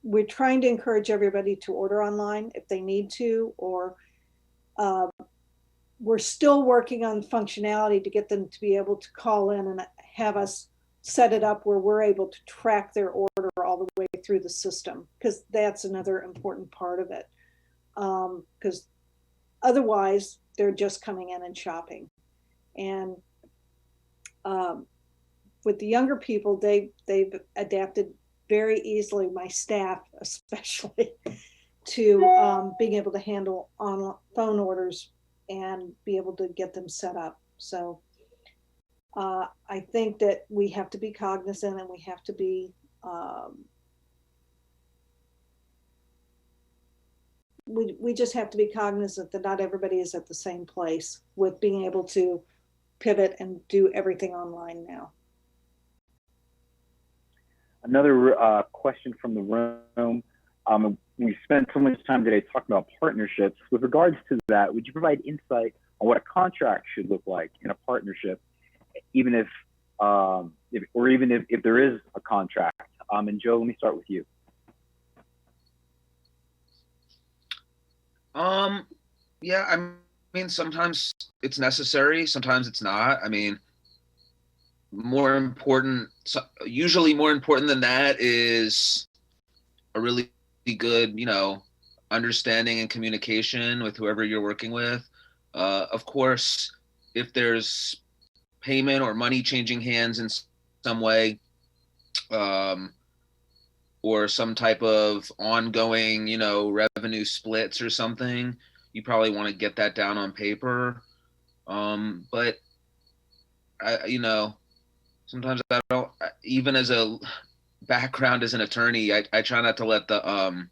we're trying to encourage everybody to order online if they need to, or we're still working on functionality to get them to be able to call in and have us set it up where we're able to track their order all the way through the system, because that's another important part of it. Because otherwise they're just coming in and shopping. And with the younger people, they've adapted very easily, my staff especially, to being able to handle on phone orders and be able to get them set up. So I think that we have to be cognizant, and we have to be we just have to be cognizant that not everybody is at the same place with being able to pivot and do everything online now. Another question from the room. We spent so much time today talking about partnerships. With regards to that, would you provide insight on what a contract should look like in a partnership, even if there is a contract? And Joe, let me start with you. Yeah, I mean, sometimes it's necessary, sometimes it's not. I mean, usually more important than that is a really good, understanding and communication with whoever you're working with. Of course, if there's payment or money changing hands in some way, or some type of ongoing, revenue splits or something, you probably want to get that down on paper. But sometimes I don't, even as a background as an attorney, I try not to let the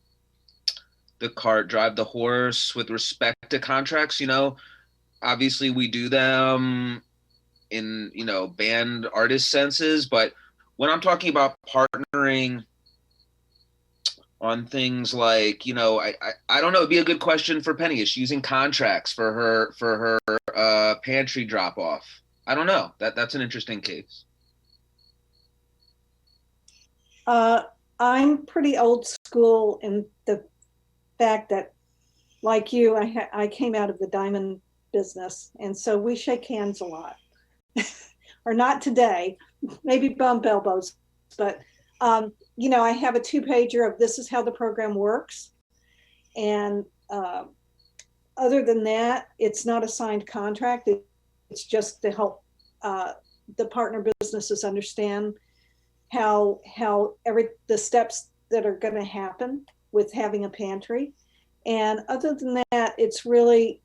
cart drive the horse with respect to contracts. Obviously we do them in, band artist senses, but when I'm talking about partnering on things like, I don't know, it'd be a good question for Pennye. Is she using contracts for her pantry drop off? I don't know. That's an interesting case. I'm pretty old school in the fact that, like you, I came out of the diamond business, and so we shake hands a lot. Or not today, maybe bump elbows, but I have a 2-pager of this is how the program works. And other than that, it's not a signed contract. It's just to help the partner businesses understand how the steps that are going to happen with having a pantry. And other than that, it's really,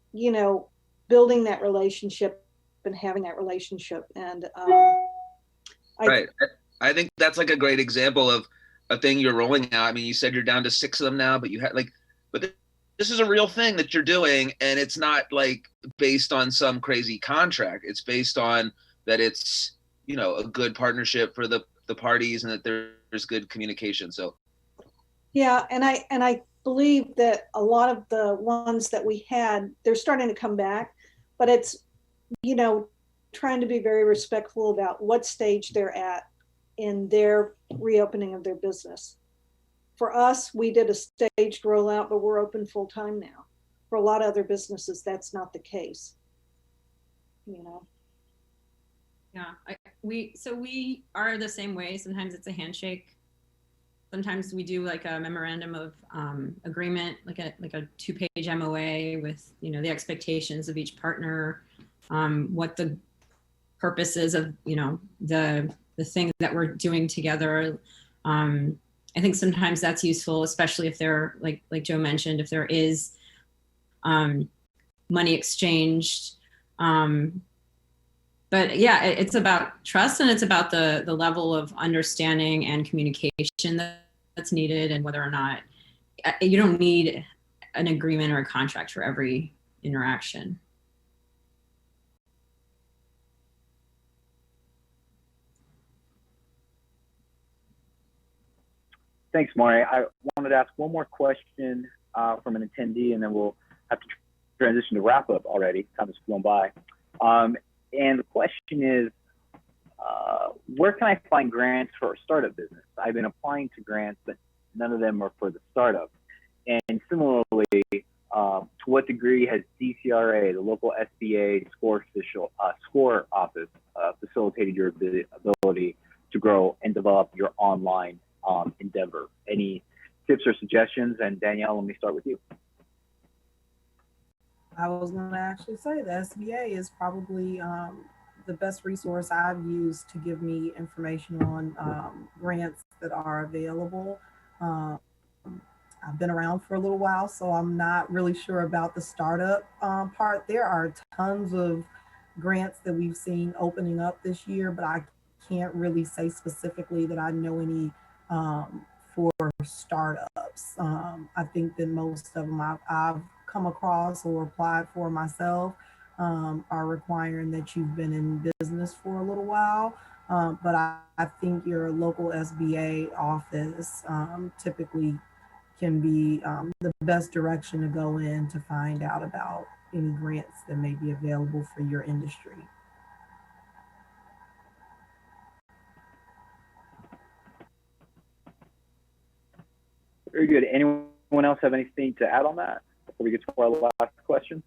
building that relationship and having that relationship. And Right. I think that's like a great example of a thing you're rolling out. I mean, you said you're down to 6 of them now, but you had this is a real thing that you're doing, and it's not like based on some crazy contract. It's based on that it's, you know, a good partnership for the parties and that there's good communication. So yeah, and I believe that a lot of the ones that we had, they're starting to come back, but it's, you know, trying to be very respectful about what stage they're at in their reopening of their business. For us, we did a staged rollout, but we're open full time now. For a lot of other businesses, that's not the case. You know. Yeah, we are the same way. Sometimes it's a handshake. Sometimes we do like a memorandum of agreement, like a 2-page MOA with, you know, the expectations of each partner, what the purpose is of, you know, the thing that we're doing together. I think sometimes that's useful, especially if there, like Joe mentioned, if there is money exchanged. But yeah, it's about trust, and it's about the level of understanding and communication that's needed, and whether or not you don't need an agreement or a contract for every interaction. Thanks, Maury. I wanted to ask one more question from an attendee, and then we'll have to transition to wrap up already. Time has flown by. And the question is, where can I find grants for a startup business? I've been applying to grants, but none of them are for the startup. And similarly, to what degree has DCRA, the local SBA score office, facilitated your ability to grow and develop your online endeavor? Any tips or suggestions? And Danielle, let me start with you. I was going to actually say the SBA is probably the best resource I've used to give me information on grants that are available. I've been around for a little while, so I'm not really sure about the startup part. There are tons of grants that we've seen opening up this year, but I can't really say specifically that I know any for startups. I think that most of them I've come across or applied for myself are requiring that you've been in business for a little while. But I think your local SBA office typically can be the best direction to go in to find out about any grants that may be available for your industry. Very good. Anyone else have anything to add on that before we get to our last question?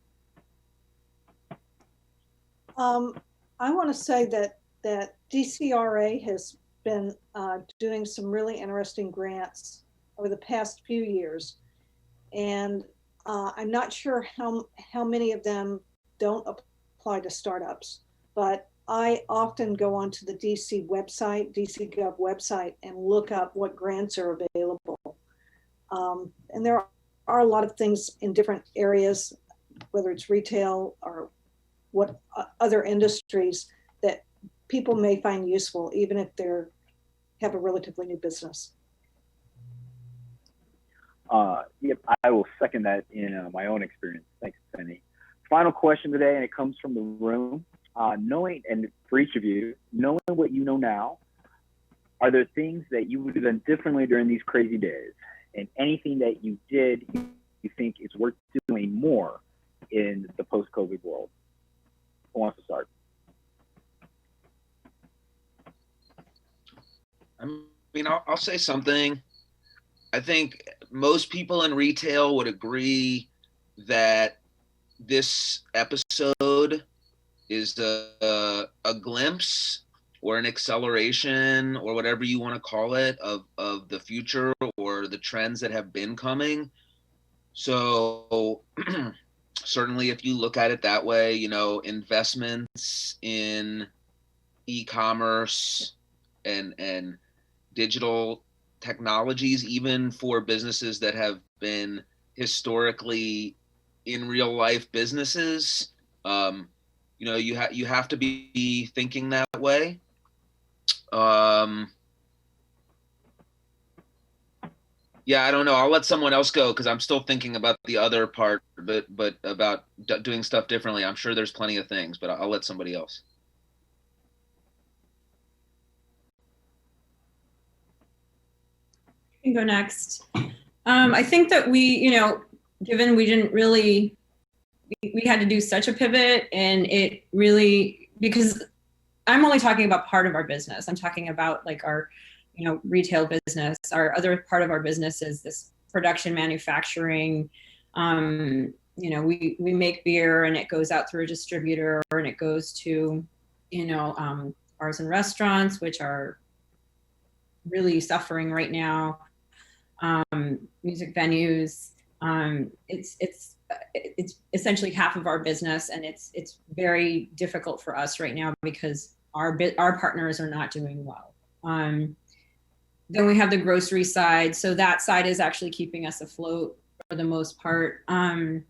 I want to say that DCRA has been doing some really interesting grants over the past few years, and I'm not sure how many of them don't apply to startups, but I often go onto the DC website, DC Gov website, and look up what grants are available. And there are a lot of things in different areas, whether it's retail or what other industries that people may find useful, even if they have a relatively new business. Yep, I will second that in my own experience. Thanks, Pennye. Final question today, and it comes from the room. Knowing, and for each of you, knowing what you know now, are there things that you would have done differently during these crazy days? And anything that you did you think is worth doing more in the post-COVID world? Who wants to start? I mean, I'll say something. I think most people in retail would agree that this episode is a glimpse or an acceleration or whatever you want to call it of the future or the trends that have been coming. So certainly if you look at it that way, you know, investments in e-commerce and digital technologies, even for businesses that have been historically in real life businesses, You know, you have to be thinking that way. Yeah, I don't know. I'll let someone else go because I'm still thinking about the other part, but about doing stuff differently. I'm sure there's plenty of things, but I'll let somebody else. I can go next. I think that given we didn't really, we had to do such a pivot, and it really, because I'm only talking about part of our business. I'm talking about like our, retail business. Our other part of our business is this production manufacturing. We make beer and it goes out through a distributor, and it goes to, bars and restaurants, which are really suffering right now. Music venues. It's essentially half of our business, and it's very difficult for us right now because our partners are not doing well. Then we have the grocery side, so that side is actually keeping us afloat for the most part. But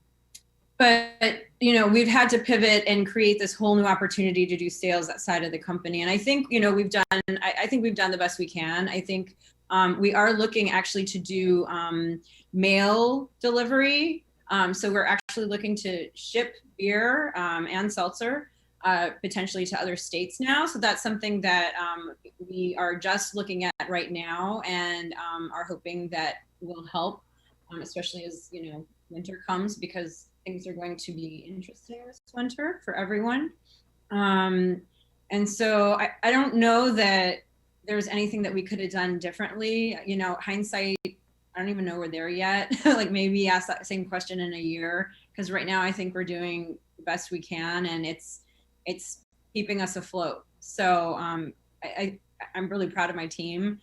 we've had to pivot and create this whole new opportunity to do sales outside of the company, and I think we've done. I think we've done the best we can. I think we are looking actually to do mail delivery. So we're actually looking to ship beer and seltzer potentially to other states now. So that's something that we are just looking at right now, and are hoping that will help, especially as winter comes, because things are going to be interesting this winter for everyone. And so I don't know that there's anything that we could have done differently. Hindsight, I don't even know we're there yet. Like maybe ask that same question in a year, because right now I think we're doing the best we can, and it's keeping us afloat. So I'm really proud of my team.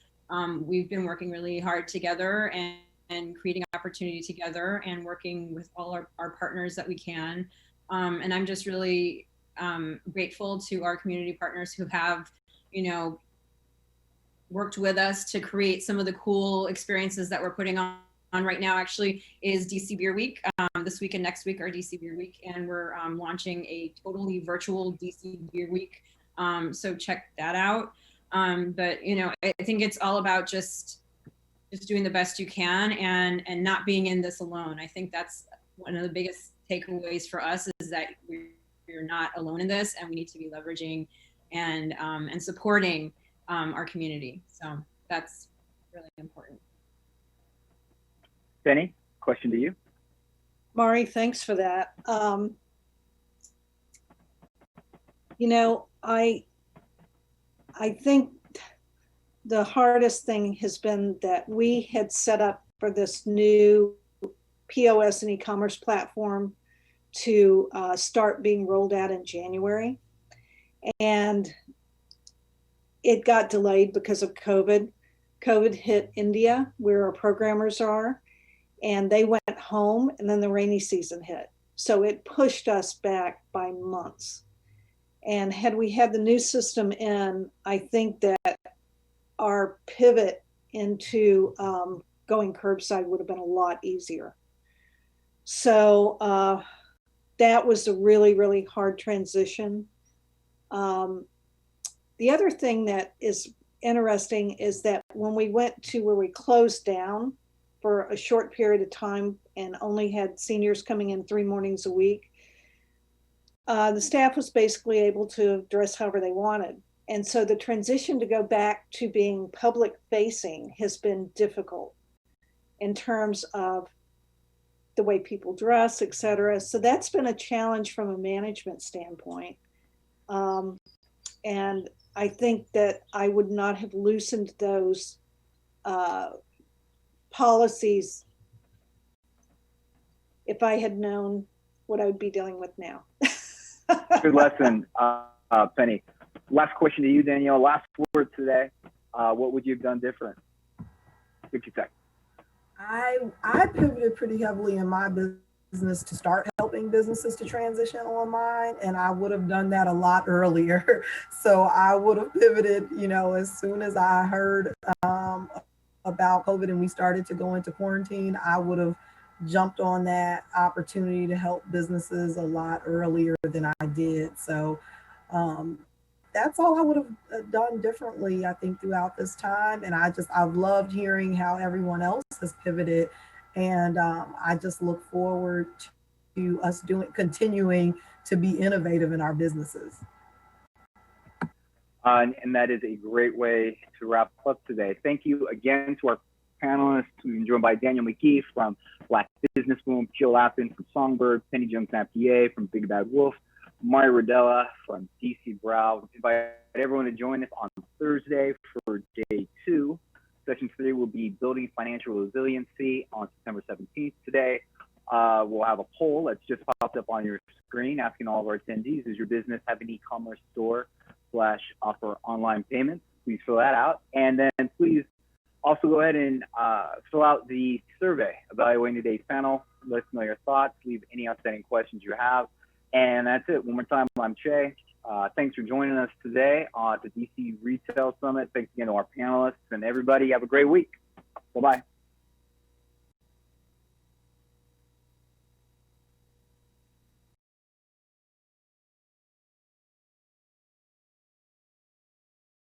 We've been working really hard together and creating opportunity together and working with all our partners that we can. And I'm just really grateful to our community partners who have, worked with us to create some of the cool experiences that we're putting on right now. Actually is DC Beer Week. This week and next week are DC Beer Week, and we're launching a totally virtual DC Beer Week. So check that out. But I think it's all about just doing the best you can and not being in this alone. I think that's one of the biggest takeaways for us, is that we're not alone in this, and we need to be leveraging and supporting our community. So that's really important. Pennye, question to you. Mari, thanks for that. I think the hardest thing has been that we had set up for this new POS and e-commerce platform to start being rolled out in January. And it got delayed because of COVID. COVID hit India, where our programmers are, and they went home, and then the rainy season hit. So it pushed us back by months. And had we had the new system in, I think that our pivot into going curbside would have been a lot easier. So that was a really, really hard transition. The other thing that is interesting is that when we went to where we closed down for a short period of time and only had seniors coming in 3 mornings a week, the staff was basically able to dress however they wanted. And so the transition to go back to being public facing has been difficult in terms of the way people dress, et cetera. So that's been a challenge from a management standpoint. And I think that I would not have loosened those policies if I had known what I would be dealing with now. Good lesson, Pennye. Last question to you, Danielle. Last word today. What would you have done different? 50 seconds. I pivoted pretty heavily in my business to start helping businesses to transition online, and I would have done that a lot earlier. So I would have pivoted, as soon as I heard about COVID and we started to go into quarantine, I would have jumped on that opportunity to help businesses a lot earlier than I did. So that's all I would have done differently, I think, throughout this time. And I've loved hearing how everyone else has pivoted. And I just look forward to us continuing to be innovative in our businesses. And that is a great way to wrap up today. Thank you again to our panelists. We've been joined by Danielle McGee from Black Business Boom, Lapan from Songbird, Pennye Jones-Napier from Big Bad Woof, Rodela from DC Brau. We invite everyone to join us on Thursday for day 2. Session 3 will be building financial resiliency on September 17th today. We'll have a poll that's just popped up on your screen asking all of our attendees, does your business have an e-commerce store / offer online payments? Please fill that out. And then please also go ahead and fill out the survey evaluating today's panel. Let us know your thoughts, leave any outstanding questions you have. And that's it. One more time, I'm Che. Thanks for joining us today at the DC Retail Summit. Thanks again to our panelists and everybody. Have a great week. Bye-bye.